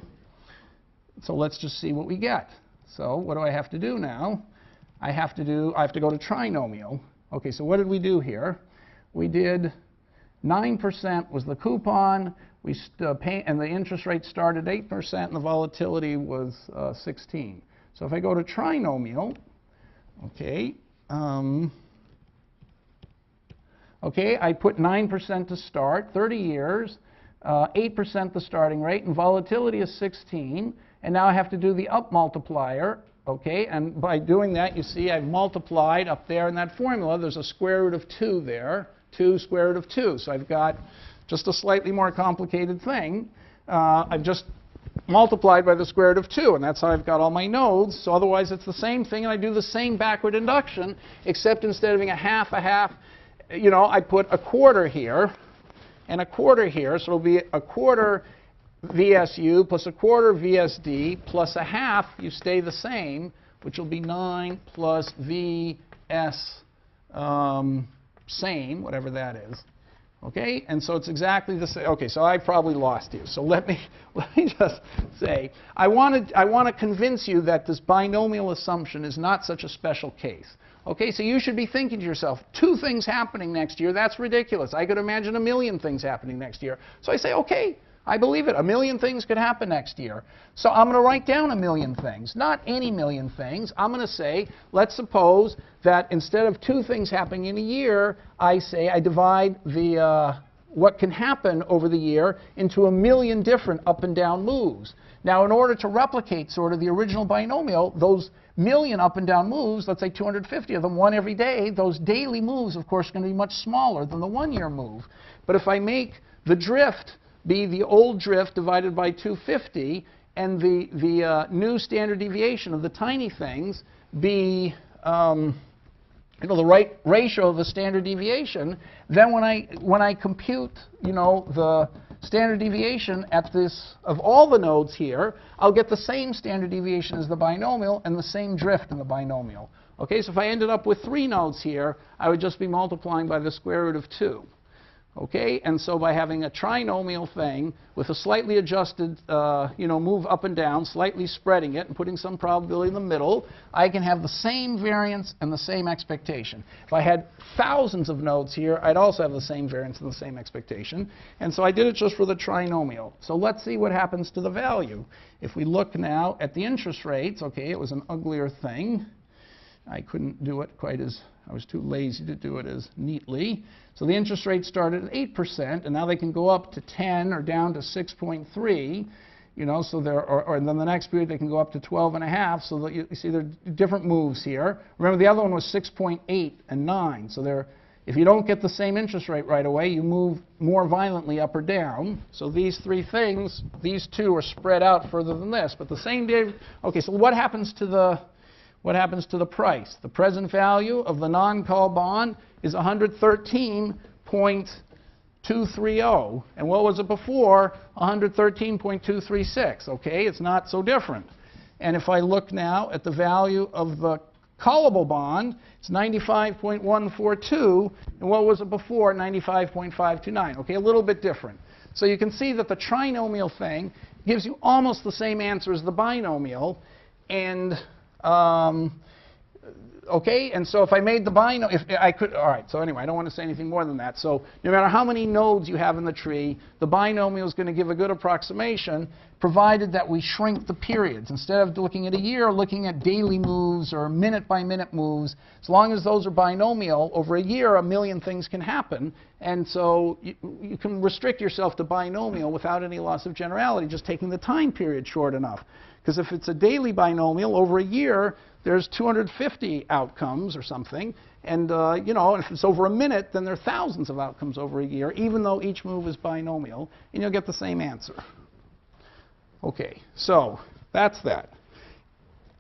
let's just see what we get. So what do I have to do now? I have to go to trinomial. Okay, so what did we do here? We did 9% was the coupon, and the interest rate started at 8%, and the volatility was 16. So if I go to trinomial, okay, I put 9% to start, 30 years, 8% the starting rate, and volatility is 16. And now I have to do the up multiplier, okay? And by doing that, you see I've multiplied up there in that formula. There's a square root of 2 there, 2 square root of 2. So I've got just a slightly more complicated thing. I've just multiplied by the square root of 2, and that's how I've got all my nodes. So otherwise, it's the same thing, and I do the same backward induction, except instead of being a half, I put a quarter here and a quarter here. So it'll be a quarter VSU plus a quarter VSD plus a half, you stay the same, which will be 9 plus VS same, whatever that is. Okay, and so it's exactly the same. Okay, so I probably lost you. So let me just say, I want to convince you that this binomial assumption is not such a special case. Okay, so you should be thinking to yourself, 2 things happening next year, that's ridiculous. I could imagine 1,000,000 things happening next year. So I say, okay, I believe it. 1,000,000 things could happen next year. So I'm going to write down 1,000,000 things, not any 1,000,000 things. I'm going to say, let's suppose that instead of 2 things happening in a year, I say I divide the what can happen over the year into 1,000,000 different up and down moves. Now, in order to replicate sort of the original binomial, those 1,000,000 up and down moves, let's say 250 of them, one every day, those daily moves, of course, are going to be much smaller than the 1-year move. But if I make the drift be the old drift divided by 250, and the new standard deviation of the tiny things be the right ratio of the standard deviation, then when I compute the standard deviation at this of all the nodes here, I'll get the same standard deviation as the binomial and the same drift in the binomial. Okay, so if I ended up with 3 nodes here, I would just be multiplying by the square root of 2. Okay, and so by having a trinomial thing with a slightly adjusted, move up and down, slightly spreading it and putting some probability in the middle, I can have the same variance and the same expectation. If I had thousands of nodes here, I'd also have the same variance and the same expectation. And so I did it just for the trinomial. So let's see what happens to the value. If we look now at the interest rates, okay, it was an uglier thing. I couldn't do it quite as, I was too lazy to do it as neatly. So the interest rate started at 8%, and now they can go up to 10 or down to 6.3. So and then the next period they can go up to 12.5. So that you see there are different moves here. Remember, the other one was 6.8 and 9. So if you don't get the same interest rate right away, you move more violently up or down. So these 3 things, these 2 are spread out further than this. But the same day, okay, so what happens to the price? The present value of the non-call bond is 113.230. And what was it before? 113.236. Okay, it's not so different. And if I look now at the value of the callable bond, it's 95.142. And what was it before? 95.529. Okay, a little bit different. So you can see that the trinomial thing gives you almost the same answer as the binomial. And okay, and so if I made the binomial, if I could, all right, so anyway, I don't want to say anything more than that. So no matter how many nodes you have in the tree, the binomial is going to give a good approximation, provided that we shrink the periods. Instead of looking at a year, looking at daily moves or minute-by-minute moves, as long as those are binomial, over a year, 1,000,000 things can happen. And so you can restrict yourself to binomial without any loss of generality, just taking the time period short enough. Because if it's a daily binomial, over a year, there's 250 outcomes or something. And, if it's over a minute, then there are thousands of outcomes over a year, even though each move is binomial, and you'll get the same answer. Okay, so that's that.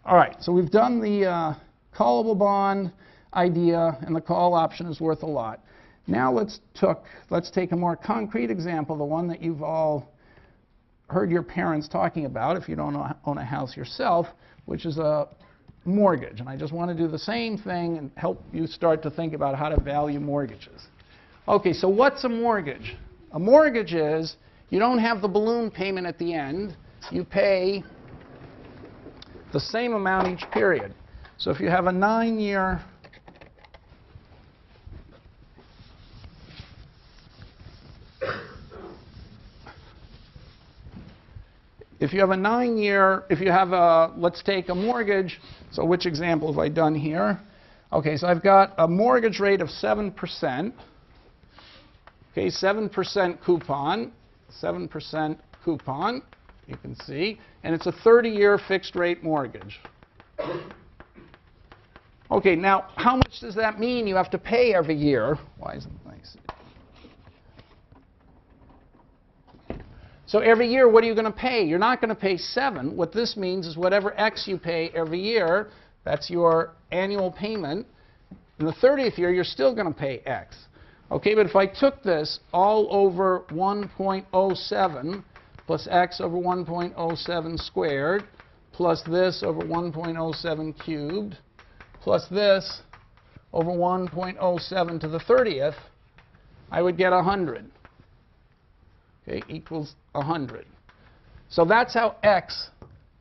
All right, so we've done the callable bond idea, and the call option is worth a lot. Now let's take a more concrete example, the one that you've all heard your parents talking about, if you don't own a house yourself, which is a mortgage. And I just want to do the same thing and help you start to think about how to value mortgages. Okay, so what's a mortgage? A mortgage is, you don't have the balloon payment at the end. You pay the same amount each period. So if you have a 9-year let's take a mortgage. So which example have I done here? Okay, so I've got a mortgage rate of 7%. Okay, 7% coupon. 7% coupon, you can see. And it's a 30-year fixed rate mortgage. Okay, now how much does that mean you have to pay every year? Why isn't it nice? So every year, what are you going to pay? You're not going to pay 7. What this means is whatever X you pay every year, that's your annual payment. In the 30th year, you're still going to pay X. Okay, but if I took this all over 1.07 plus X over 1.07 squared plus this over 1.07 cubed plus this over 1.07 to the 30th, I would get 100. Okay, equals 100. So that's how X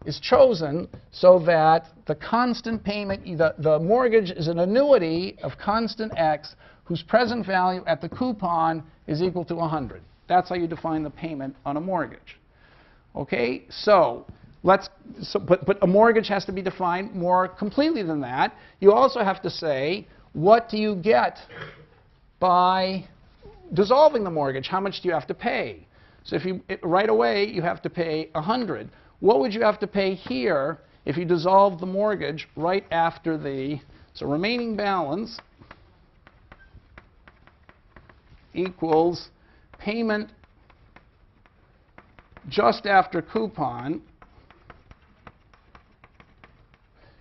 is chosen, so that the constant payment, the mortgage is an annuity of constant X whose present value at the coupon is equal to 100. That's how you define the payment on a mortgage. Okay, so but a mortgage has to be defined more completely than that. You also have to say, what do you get by dissolving the mortgage? How much do you have to pay? So right away you have to pay 100. What would you have to pay here if you dissolved the mortgage right after so remaining balance equals payment just after coupon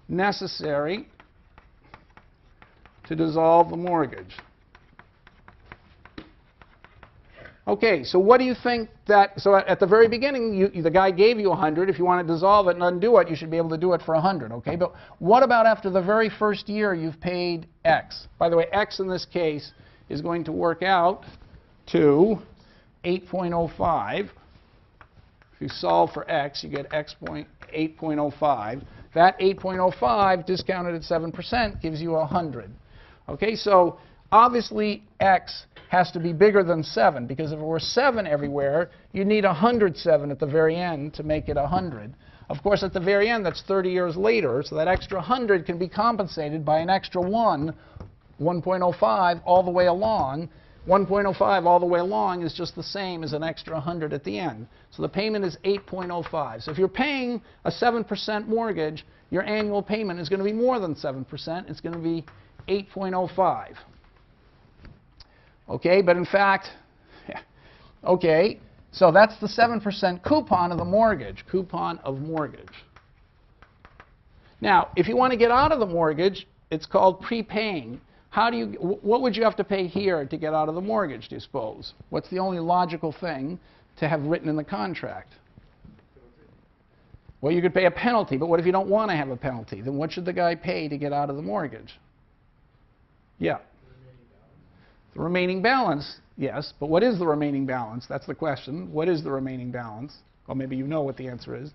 necessary to dissolve the mortgage. Okay, so what do you think so at the very beginning, the guy gave you 100. If you want to dissolve it and undo it, you should be able to do it for 100, okay? But what about after the very first year you've paid X? By the way, X in this case is going to work out to 8.05. If you solve for X, you get 8.05. That 8.05 discounted at 7% gives you 100. Okay, so obviously X has to be bigger than 7, because if it were 7 everywhere, you'd need 107 at the very end to make it 100. Of course, at the very end, that's 30 years later, so that extra 100 can be compensated by an extra 1.05 all the way along. 1.05 all the way along is just the same as an extra 100 at the end. So the payment is 8.05. So if you're paying a 7% mortgage, your annual payment is going to be more than 7%. It's going to be 8.05. Okay, but in fact, okay, so that's the 7% coupon of the mortgage, coupon of mortgage. Now, if you want to get out of the mortgage, it's called prepaying. What would you have to pay here to get out of the mortgage, do you suppose? What's the only logical thing to have written in the contract? Well, you could pay a penalty, but what if you don't want to have a penalty? Then what should the guy pay to get out of the mortgage? Yeah. The remaining balance, yes, but what is the remaining balance? That's the question. What is the remaining balance? Well, maybe you know what the answer is.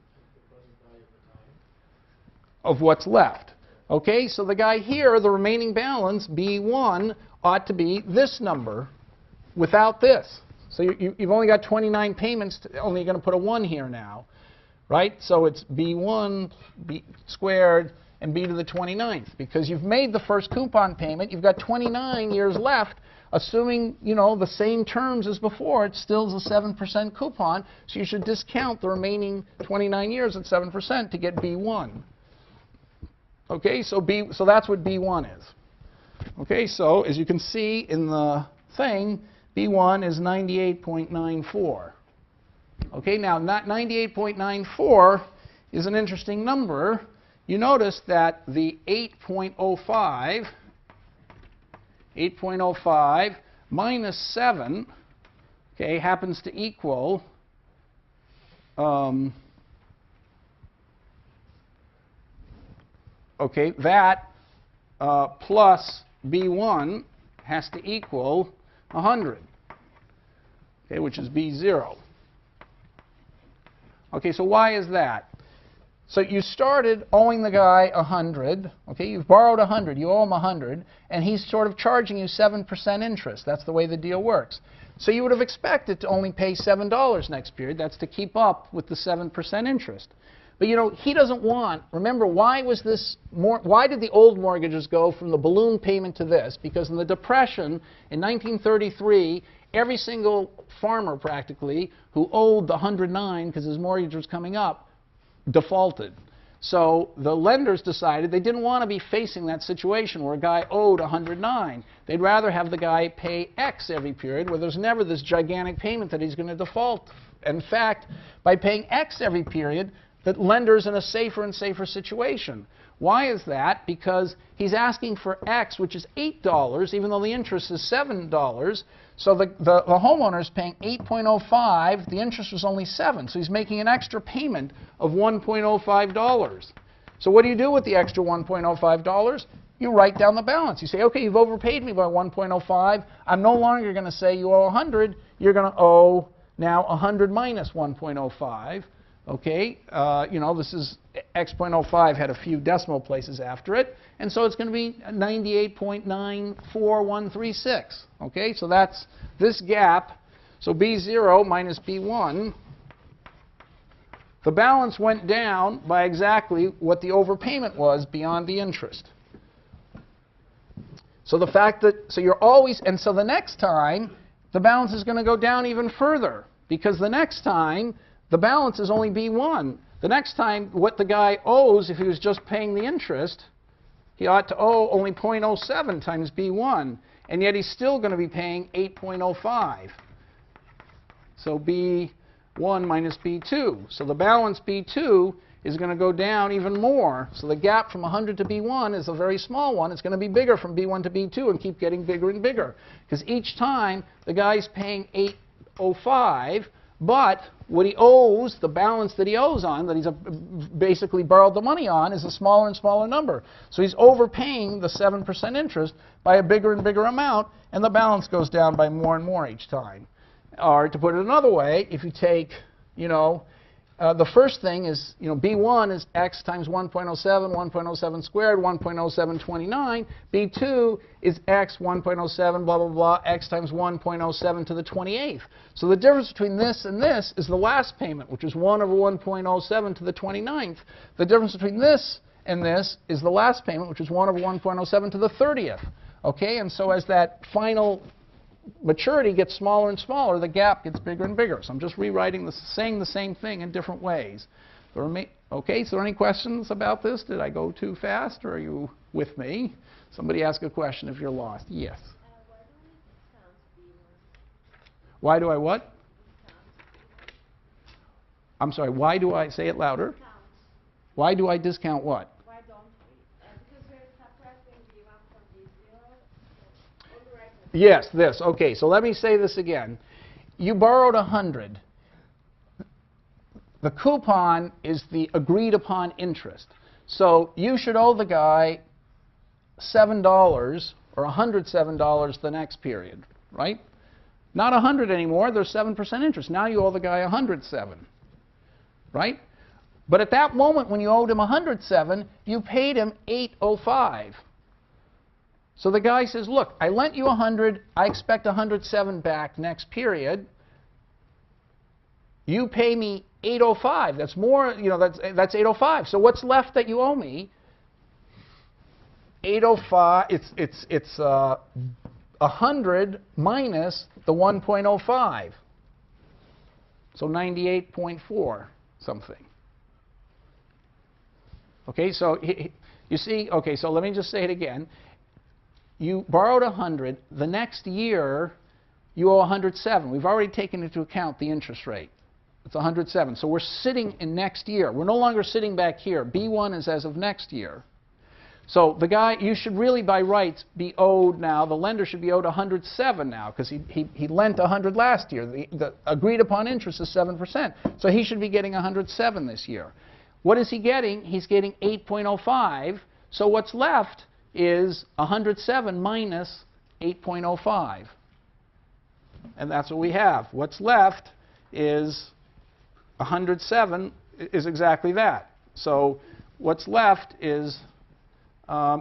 Of what's left. Okay, so the guy here, the remaining balance, B1, ought to be this number without this. So you've only got 29 payments, only going to put a 1 here now, right? So it's B1 B squared and B to the 29th, because you've made the first coupon payment. You've got 29 years left. Assuming, the same terms as before, it still is a 7% coupon, so you should discount the remaining 29 years at 7% to get B1. Okay, so that's what B1 is. Okay, so as you can see in the thing, B1 is 98.94. Okay, now 98.94 is an interesting number. You notice that the 8.05 minus 7, okay, happens to equal that plus B1 has to equal 100, okay, which is B0. Okay, so why is that? So you started owing the guy 100, okay, you've borrowed 100, you owe him 100, and he's sort of charging you 7% interest. That's the way the deal works. So you would have expected to only pay $7 next period. That's to keep up with the 7% interest. But he doesn't want, remember, why did the old mortgages go from the balloon payment to this? Because in the Depression in 1933, every single farmer practically who owed the 109 because his mortgage was coming up defaulted. So the lenders decided they didn't want to be facing that situation where a guy owed 109. They'd rather have the guy pay X every period where there's never this gigantic payment that he's going to default. In fact, by paying X every period, the lender's in a safer and safer situation. Why is that? Because he's asking for X, which is $8, even though the interest is $7. So the homeowner is paying 8.05. The interest was only 7. So he's making an extra payment of $1.05. So what do you do with the extra $1.05? you write down the balance. You say, okay, you've overpaid me by 1.05. I'm no longer going to say you owe 100. You're going to owe now 100 minus 1.05. Okay, you know, this is x.05 had a few decimal places after it, and so it's going to be 98.94136. Okay, so that's this gap. So B0 minus B1, the balance went down by exactly what the overpayment was beyond the interest. So the fact that, so you're always, and so the next time, the balance is going to go down even further, because the next time, the balance is only B1. The next time, what the guy owes, if he was just paying the interest, he ought to owe only 0.07 times B1, and yet he's still going to be paying 8.05. So B1 minus B2. So the balance B2 is going to go down even more. So the gap from 100 to B1 is a very small one. It's going to be bigger from B1 to B2 and keep getting bigger and bigger. Because each time, the guy's paying 8.05, but what he owes, the balance that he owes on, that he's basically borrowed the money on, is a smaller and smaller number. So he's overpaying the 7% interest by a bigger and bigger amount, and the balance goes down by more and more each time. Or to put it another way, if you take, you know, the first thing is, you know, B1 is x times 1.07, 1.07 squared, 1.0729. B2 is x, 1.07, blah, blah, blah, x times 1.07 to the 28th. So the difference between this and this is the last payment, which is 1 over 1.07 to the 29th. The difference between this and this is the last payment, which is 1 over 1.07 to the 30th. Okay, and so as that final maturity gets smaller and smaller, the gap gets bigger and bigger. So I'm just rewriting this, saying the same thing in different ways. Okay, so any questions about this? Did I go too fast, or are you with me? Somebody ask a question if you're lost. Yes. Why do I what? I'm sorry, why do I, say it louder? Why do I discount what? Why don't we? Because we're subtracting B1 from B0. On the right hand. Yes, this. Okay, so let me say this again. You borrowed 100. The coupon is the agreed upon interest. So you should owe the guy $7 or $107 the next period, right? Not 100 anymore. There's 7% interest. Now you owe the guy 107, right? But at that moment when you owed him 107, you paid him 805. So the guy says, look, I lent you 100. I expect 107 back next period. You pay me 805. That's more, you know, that's 805. So what's left that you owe me? 805. It's 100 minus the 1.05. So 98.4 something. Okay, so you see, okay, so let me just say it again. You borrowed 100. The next year, you owe 107. We've already taken into account the interest rate. It's 107. So we're sitting in next year. We're no longer sitting back here. B1 is as of next year. So the guy, you should really by rights be owed now, the lender should be owed 107 now, because he lent 100 last year. The agreed upon interest is 7%. So he should be getting 107 this year. What is he getting? He's getting 8.05. So what's left is 107 minus 8.05. And that's what we have. What's left is 107 is exactly that. So what's left is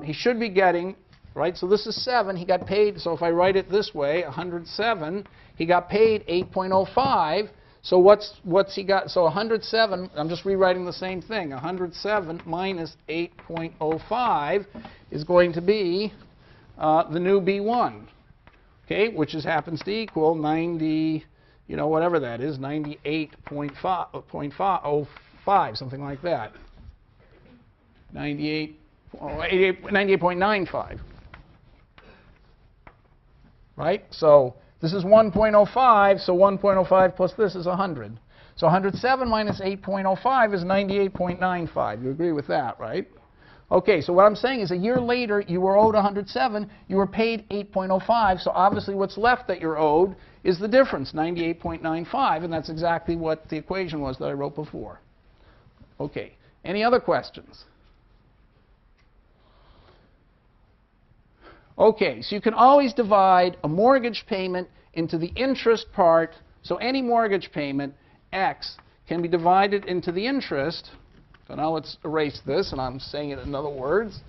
he should be getting, right? So this is 7. He got paid. So if I write it this way, 107, he got paid 8.05. So what's he got? So 107, I'm just rewriting the same thing. 107 minus 8.05 is going to be the new B1, okay, which happens to equal 90, you know, whatever that is, 98.05, something like that. 98.95. Right? So this is 1.05, so 1.05 plus this is 100. So 107 minus 8.05 is 98.95. You agree with that, right? Okay, so what I'm saying is a year later, you were owed 107, you were paid 8.05, so obviously what's left that you're owed is the difference, 98.95, and that's exactly what the equation was that I wrote before. Okay, any other questions? Okay, so you can always divide a mortgage payment into the interest part. So any mortgage payment, X, can be divided into the interest. So now let's erase this, and I'm saying it in other words.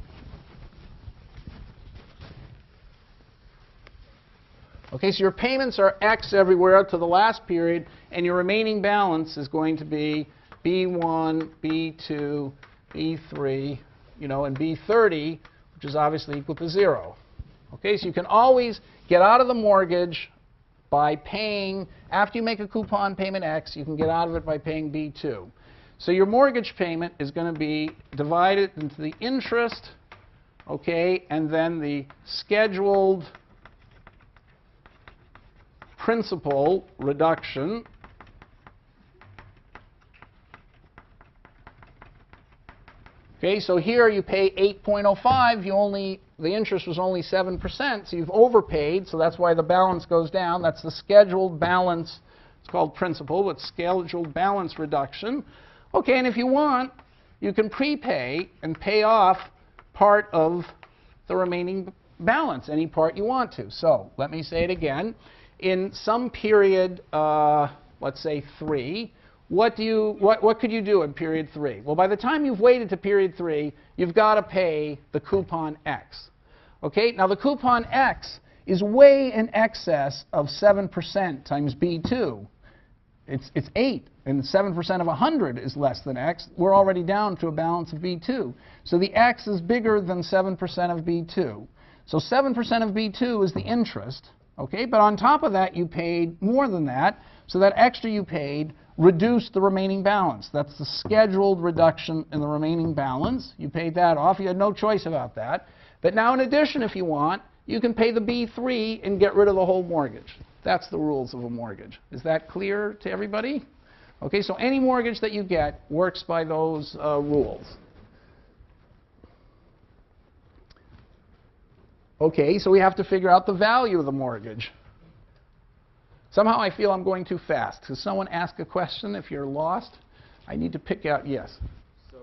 Okay, so your payments are X everywhere up to the last period, and your remaining balance is going to be B1, B2, B3, and B30, which is obviously equal to 0. Okay, so you can always get out of the mortgage by paying, after you make a coupon payment X, you can get out of it by paying B2. So your mortgage payment is going to be divided into the interest, okay, and then the scheduled principal reduction. Okay, so here you pay 8.05, the interest was only 7%, so you've overpaid, so that's why the balance goes down. That's the scheduled balance. It's called principal, but scheduled balance reduction. Okay, and if you want, you can prepay and pay off part of the remaining balance, any part you want to. So let me say it again. In some period, let's say 3, what could you do in period 3? Well, by the time you've waited to period 3, you've got to pay the coupon X. Okay, now the coupon X is way in excess of 7% times B2. It's 8, and 7% of 100 is less than X. We're already down to a balance of B2. So the X is bigger than 7% of B2. So 7% of B2 is the interest. Okay, but on top of that, you paid more than that. So that extra you paid reduced the remaining balance. That's the scheduled reduction in the remaining balance. You paid that off. You had no choice about that. But now, in addition, if you want, you can pay the B3 and get rid of the whole mortgage. That's the rules of a mortgage. Is that clear to everybody? Okay, so any mortgage that you get works by those rules. Okay, so we have to figure out the value of the mortgage. Somehow I feel I'm going too fast. Does someone ask a question if you're lost? I need to pick out, yes. So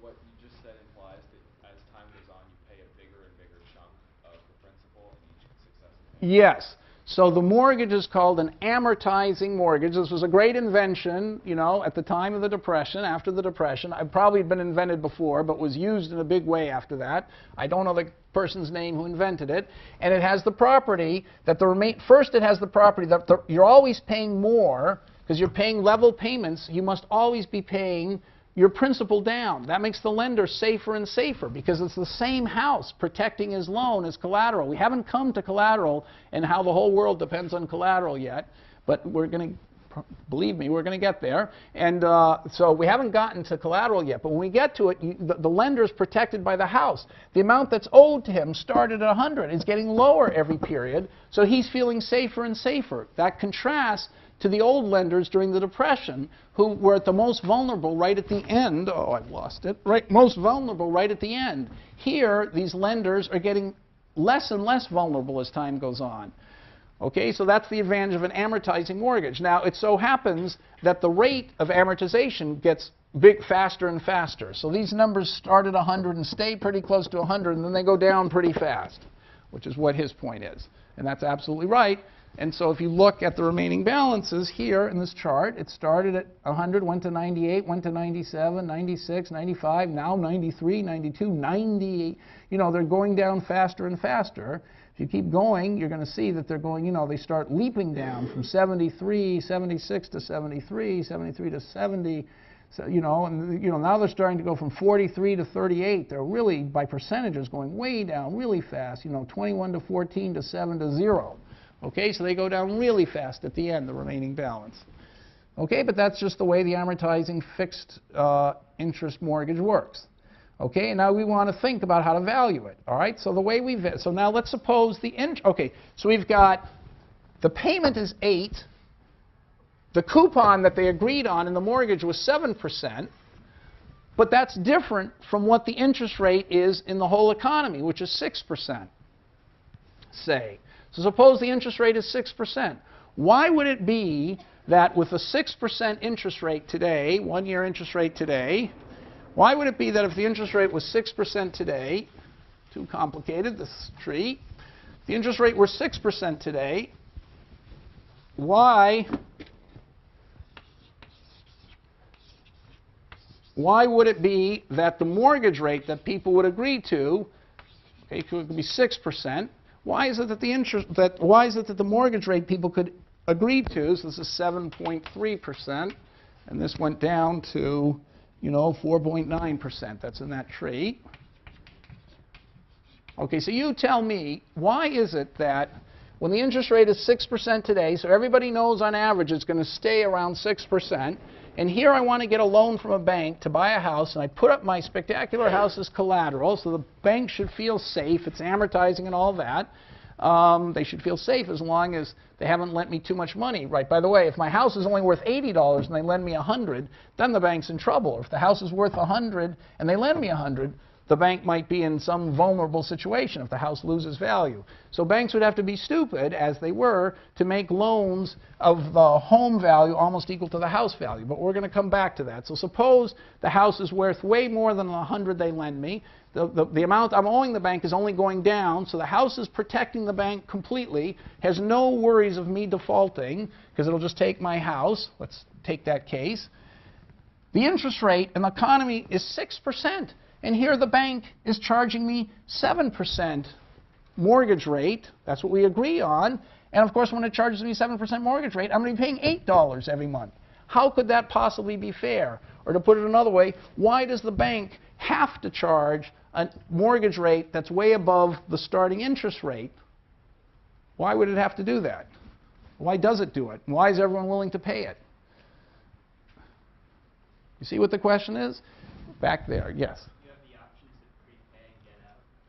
what you just said implies that as time goes on, you pay a bigger and bigger chunk of the principal in each successive payment? Yes. So the mortgage is called an amortizing mortgage. This was a great invention, at the time of the Depression, after the Depression. It probably had been invented before, but was used in a big way after that. I don't know the person's name who invented it. And it has the property that first it has the property that you're always paying more, because you're paying level payments. You must always be paying your principal down. That makes the lender safer and safer because it's the same house protecting his loan as collateral. We haven't come to collateral and how the whole world depends on collateral yet, but we're going to, believe me, we're going to get there. And so we haven't gotten to collateral yet, but when we get to it, the lender is protected by the house. The amount that's owed to him started at 100. It's getting lower every period, so he's feeling safer and safer. That contrasts to the old lenders during the Depression, who were at the most vulnerable right at the end. Oh, I've lost it. Right, most vulnerable right at the end. Here, these lenders are getting less and less vulnerable as time goes on. Okay, so that's the advantage of an amortizing mortgage. Now, it so happens that the rate of amortization gets faster and faster. So these numbers start at 100 and stay pretty close to 100, and then they go down pretty fast, which is what his point is. And that's absolutely right. And so if you look at the remaining balances here in this chart, it started at 100, went to 98, went to 97, 96, 95, now 93, 92, 90. They're going down faster and faster. If you keep going, you're going to see that they're going, they start leaping down from 73, 76 to 73, 73 to 70. So, now they're starting to go from 43 to 38. They're really, by percentages, going way down really fast. 21 to 14 to 7 to 0. Okay, so they go down really fast at the end, the remaining balance. Okay, but that's just the way the amortizing fixed interest mortgage works. Okay, and now we want to think about how to value it. All right, so the way so now let's suppose so we've got the payment is 8. The coupon that they agreed on in the mortgage was 7%, but that's different from what the interest rate is in the whole economy, which is 6%, say. So suppose the interest rate is 6%. Why would it be that with a 6% interest rate today, 1-year interest rate today, why would it be that if the interest rate was 6% today, too complicated, this tree. If the interest rate were 6% today, why would it be that the mortgage rate that people would agree to, okay, could be 6%? Why is it that the mortgage rate people could agree to? So this is 7.3%, and this went down to, 4.9%. That's in that tree. Okay, so you tell me, why is it that when the interest rate is 6% today, so everybody knows on average it's going to stay around 6%, and here I want to get a loan from a bank to buy a house, and I put up my spectacular house as collateral, so the bank should feel safe. It's amortizing and all that. They should feel safe as long as they haven't lent me too much money. Right, by the way, if my house is only worth $80 and they lend me $100, then the bank's in trouble. If the house is worth $100 and they lend me $100, the bank might be in some vulnerable situation if the house loses value. So banks would have to be stupid, as they were, to make loans of the home value almost equal to the house value. But we're going to come back to that. So suppose the house is worth way more than the $100 they lend me. The amount I'm owing the bank is only going down, so the house is protecting the bank completely, has no worries of me defaulting, because it'll just take my house. Let's take that case. The interest rate in the economy is 6%. And here the bank is charging me 7% mortgage rate. That's what we agree on. And of course, when it charges me 7% mortgage rate, I'm going to be paying $8 every month. How could that possibly be fair? Or to put it another way, why does the bank have to charge a mortgage rate that's way above the starting interest rate? Why would it have to do that? Why does it do it? Why is everyone willing to pay it? You see what the question is? Back there, yes.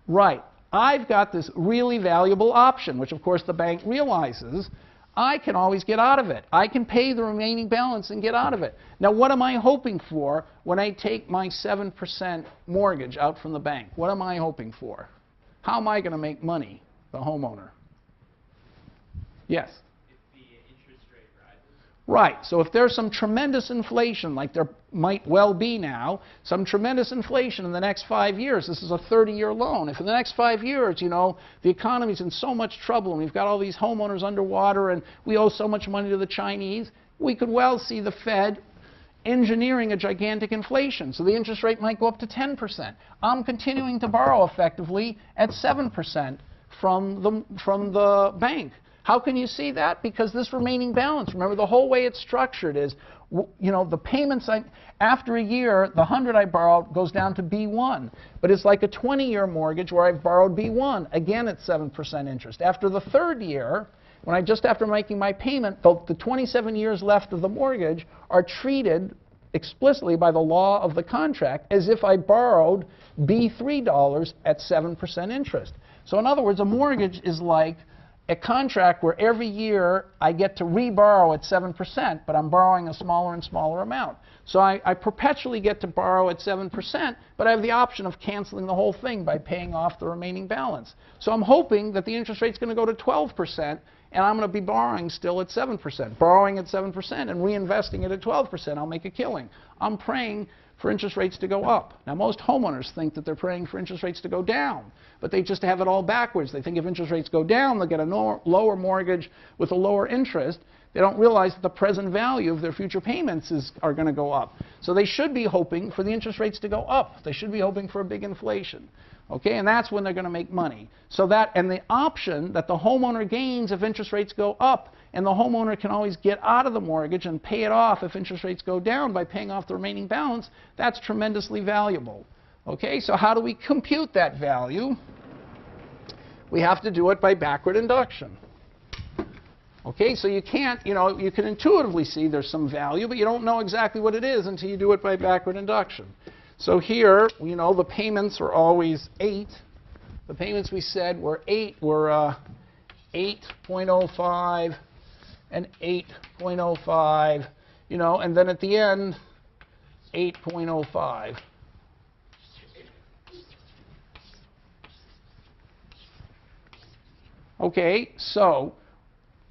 Right. I've got this really valuable option, which of course the bank realizes. I can always get out of it. I can pay the remaining balance and get out of it. Now, what am I hoping for when I take my 7% mortgage out from the bank? What am I hoping for? How am I going to make money, the homeowner? Yes? If the interest rate rises. Right. So if there's some tremendous inflation, like there might well be now, some tremendous inflation in the next 5 years. This is a 30-year loan. If in the next 5 years, the economy's in so much trouble and we've got all these homeowners underwater and we owe so much money to the Chinese, we could well see the Fed engineering a gigantic inflation. So the interest rate might go up to 10%. I'm continuing to borrow effectively at 7% from the bank. How can you see that? Because this remaining balance, remember the whole way it's structured is, the payments, after a year, the 100 I borrowed goes down to B1. But it's like a 20-year mortgage where I've borrowed B1. Again, it's 7% interest. After the third year, after making my payment, the 27 years left of the mortgage are treated explicitly by the law of the contract as if I borrowed B3 at 7% interest. So in other words, a mortgage is like a contract where every year I get to re-borrow at 7%, but I'm borrowing a smaller and smaller amount. So I perpetually get to borrow at 7%, but I have the option of canceling the whole thing by paying off the remaining balance. So I'm hoping that the interest rate's going to go to 12%, and I'm going to be borrowing still at 7%. Borrowing at 7% and reinvesting it at 12%, I'll make a killing. I'm praying for interest rates to go up. Now, most homeowners think that they're praying for interest rates to go down, but they just have it all backwards. They think if interest rates go down, they'll get a lower mortgage with a lower interest. They don't realize that the present value of their future payments are going to go up. So they should be hoping for the interest rates to go up. They should be hoping for a big inflation. Okay, and that's when they're going to make money. So and the option that the homeowner gains if interest rates go up, and the homeowner can always get out of the mortgage and pay it off if interest rates go down by paying off the remaining balance, that's tremendously valuable. Okay, so how do we compute that value? We have to do it by backward induction. Okay, so you can't, you can intuitively see there's some value, but you don't know exactly what it is until you do it by backward induction. So here, the payments are always 8. The payments we said were 8.05 and 8.05, and then at the end, 8.05. Okay, so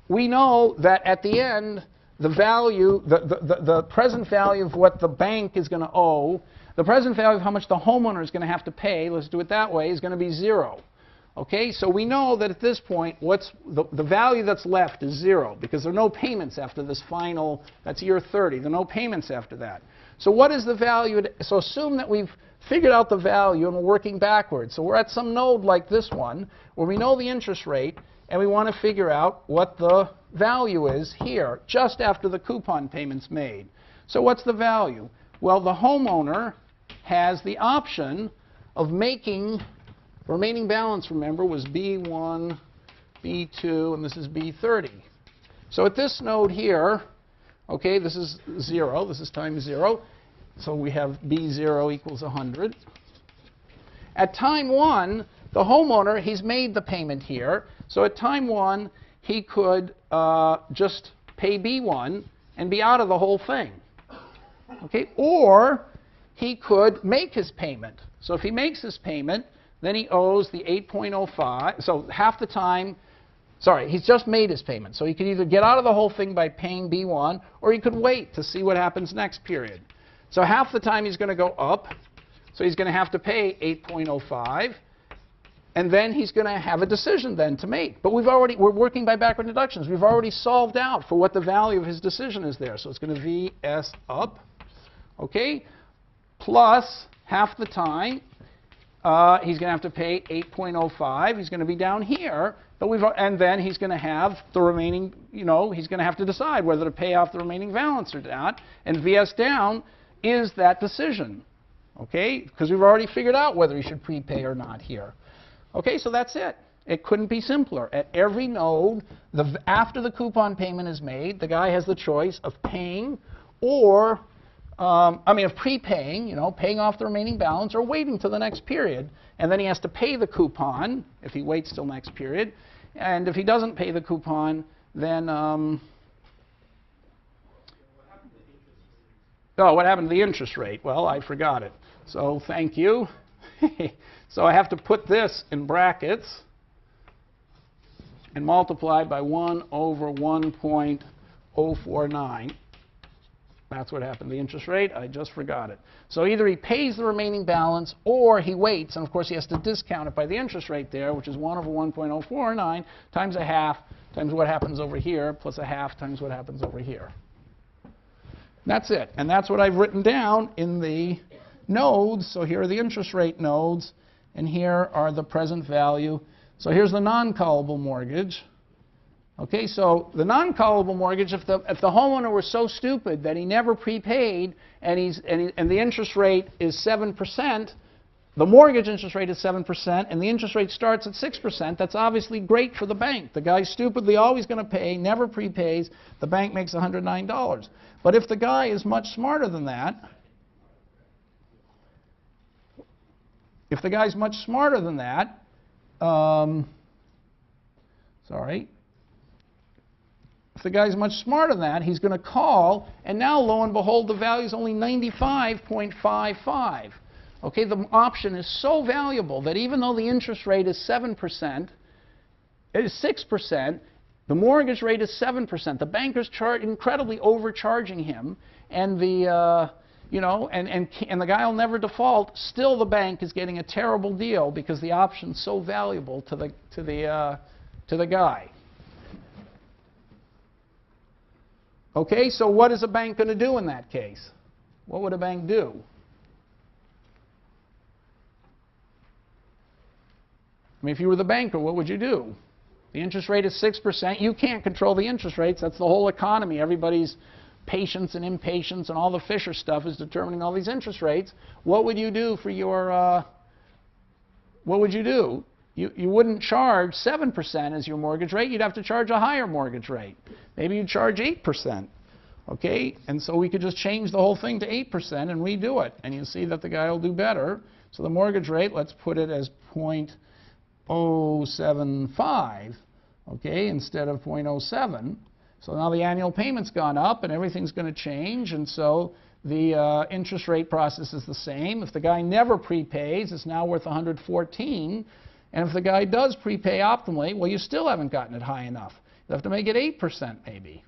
we know that at the end, the value, the present value of what the bank is going to owe The present value of how much the homeowner is going to have to pay, let's do it that way, is going to be 0. Okay, so we know that at this point, what's the value that's left is 0 because there are no payments after this final, that's year 30. There are no payments after that. So what is the value? So assume that we've figured out the value and we're working backwards. So we're at some node like this one where we know the interest rate and we want to figure out what the value is here just after the coupon payment's made. So what's the value? Well, the homeowner has the option of making, remaining balance, remember, was B1, B2, and this is B30. So at this node here, okay, this is 0, this is times 0. So we have B0 equals 100. At time 1, the homeowner, he's made the payment here. So at time 1, he could just pay B1 and be out of the whole thing. Okay, or he could make his payment. So if he makes his payment, then he owes the 8.05. So half the time, sorry, he's just made his payment. So he could either get out of the whole thing by paying B1, or he could wait to see what happens next period. So half the time he's going to go up. So he's going to have to pay 8.05. And then he's going to have a decision then to make. But we're working by backward deductions. We've already solved out for what the value of his decision is there. So it's going to VS up, okay, plus half the time he's going to have to pay 8.05. He's going to be down here. But and then he's going to have the remaining, he's going to have to decide whether to pay off the remaining balance or not. And VS down is that decision, okay, because we've already figured out whether he should prepay or not here. Okay, so that's it. It couldn't be simpler. At every node, after the coupon payment is made, the guy has the choice of paying or, of prepaying, paying off the remaining balance, or waiting till the next period. And then he has to pay the coupon if he waits till next period. And if he doesn't pay the coupon, then, what happened to the interest rate? Well, I forgot it. So thank you. So I have to put this in brackets and multiply by 1 over 1.049. That's what happened to the interest rate. I just forgot it. So either he pays the remaining balance or he waits, and of course he has to discount it by the interest rate there, which is 1 over 1.049 times a half times what happens over here plus a half times what happens over here. That's it. And that's what I've written down in the nodes. So here are the interest rate nodes, and here are the present value. So here's the non-callable mortgage. Okay, so the non-callable mortgage, if the homeowner were so stupid that he never prepaid and the interest rate is 7%, the mortgage interest rate is 7%, and the interest rate starts at 6%, that's obviously great for the bank. The guy's stupidly always going to pay, never prepays, the bank makes $109. But if the guy is much smarter than that, if the guy's much smarter than that, if the guy's much smarter than that, he's going to call, and now, lo and behold, the value is only 95.55. Okay, the option is so valuable that even though the interest rate is 7%, it is 6%, the mortgage rate is 7%. The banker's incredibly overcharging him, and the and the guy will never default. Still, the bank is getting a terrible deal because the option's so valuable to the guy. Okay, so what is a bank going to do in that case? What would a bank do? I mean, if you were the banker, what would you do? The interest rate is 6%. You can't control the interest rates. That's the whole economy. Everybody's patience and impatience and all the Fisher stuff is determining all these interest rates. What would you do for your, what would you do? You wouldn't charge 7% as your mortgage rate. You'd have to charge a higher mortgage rate. Maybe you'd charge 8%. Okay? And so we could just change the whole thing to 8% and redo it. And you see that the guy will do better. So the mortgage rate, let's put it as 0.075, okay, instead of 0.07. So now the annual payment's gone up and everything's going to change, and so the interest rate process is the same. If the guy never prepays, it's now worth 114. And if the guy does prepay optimally, well, you still haven't gotten it high enough. You have to make it 8% maybe.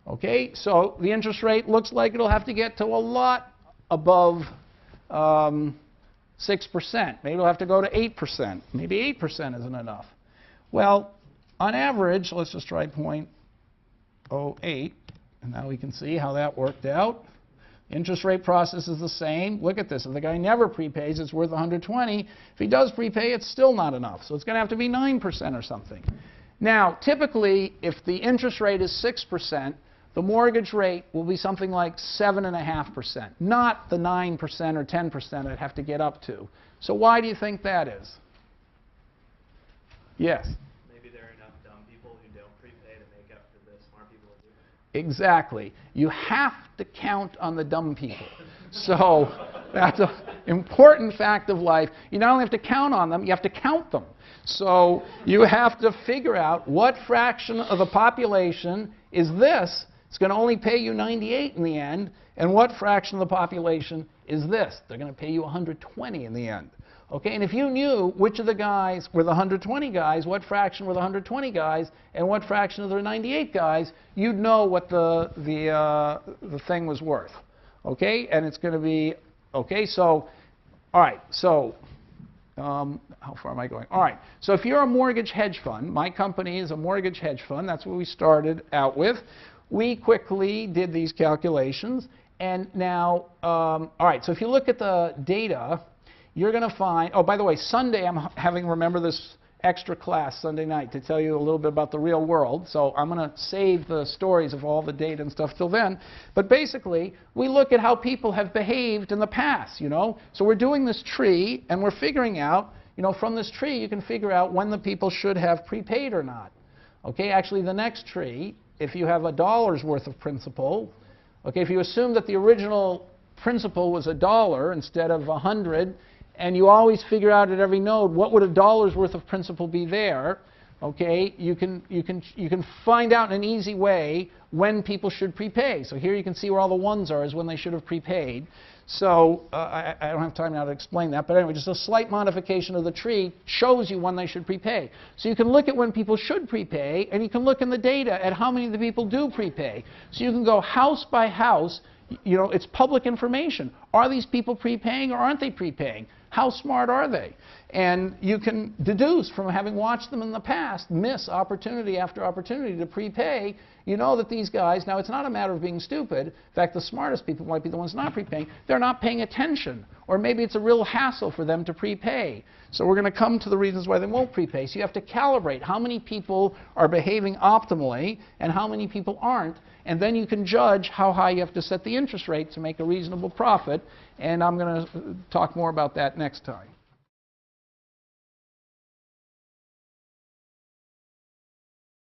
Okay, so the interest rate looks like it'll have to get to a lot above 6%. Maybe we'll have to go to 8%. Maybe 8% isn't enough. Well, on average, let's just try 0.08, and now we can see how that worked out. Interest rate process is the same. Look at this. If the guy never prepays, it's worth 120. If he does prepay, it's still not enough. So it's going to have to be 9% or something. Now, typically, if the interest rate is 6%, the mortgage rate will be something like 7.5%, not the 9% or 10% I'd have to get up to. So why do you think that is? Yes? Maybe there are enough dumb people who don't prepay to make up for the smart people who do. Exactly. You have to count on the dumb people. So that's an important fact of life. You not only have to count on them, you have to count them. So you have to figure out what fraction of the population is this. It's going to only pay you 98 in the end. And what fraction of the population is this? They're going to pay you 120 in the end. Okay, and if you knew which of the guys were the 120 guys, what fraction were the 120 guys, and what fraction of the 98 guys, you'd know what the thing was worth. Okay, and it's going to be, okay, so, all right, so, how far am I going? All right, so if you're a mortgage hedge fund, my company is a mortgage hedge fund, that's what we started out with. We quickly did these calculations, and now, all right, so if you look at the data, you're going to find, oh, by the way, Sunday I'm having, remember this extra class Sunday night to tell you a little bit about the real world. So I'm going to save the stories of all the data and stuff till then. But basically, we look at how people have behaved in the past, you know. So we're doing this tree, and we're figuring out, you know, from this tree you can figure out when the people should have prepaid or not. Okay, actually the next tree, if you have $1 worth of principal, okay, if you assume that the original principal was $1 instead of 100, and you always figure out at every node what would $1 worth of principal be there, okay, you can find out in an easy way when people should prepay. So here you can see where all the ones are is when they should have prepaid. So I don't have time now to explain that, but anyway, just a slight modification of the tree shows you when they should prepay. So you can look at when people should prepay, and you can look in the data at how many of the people do prepay. So you can go house by house. You know, it's public information. Are these people prepaying or aren't they prepaying? How smart are they? And you can deduce from having watched them in the past miss opportunity after opportunity to prepay. You know that these guys, now it's not a matter of being stupid. In fact, the smartest people might be the ones not prepaying. They're not paying attention. Or maybe it's a real hassle for them to prepay. So we're going to come to the reasons why they won't prepay. So you have to calibrate how many people are behaving optimally and how many people aren't. And then you can judge how high you have to set the interest rate to make a reasonable profit. And I'm going to talk more about that next time.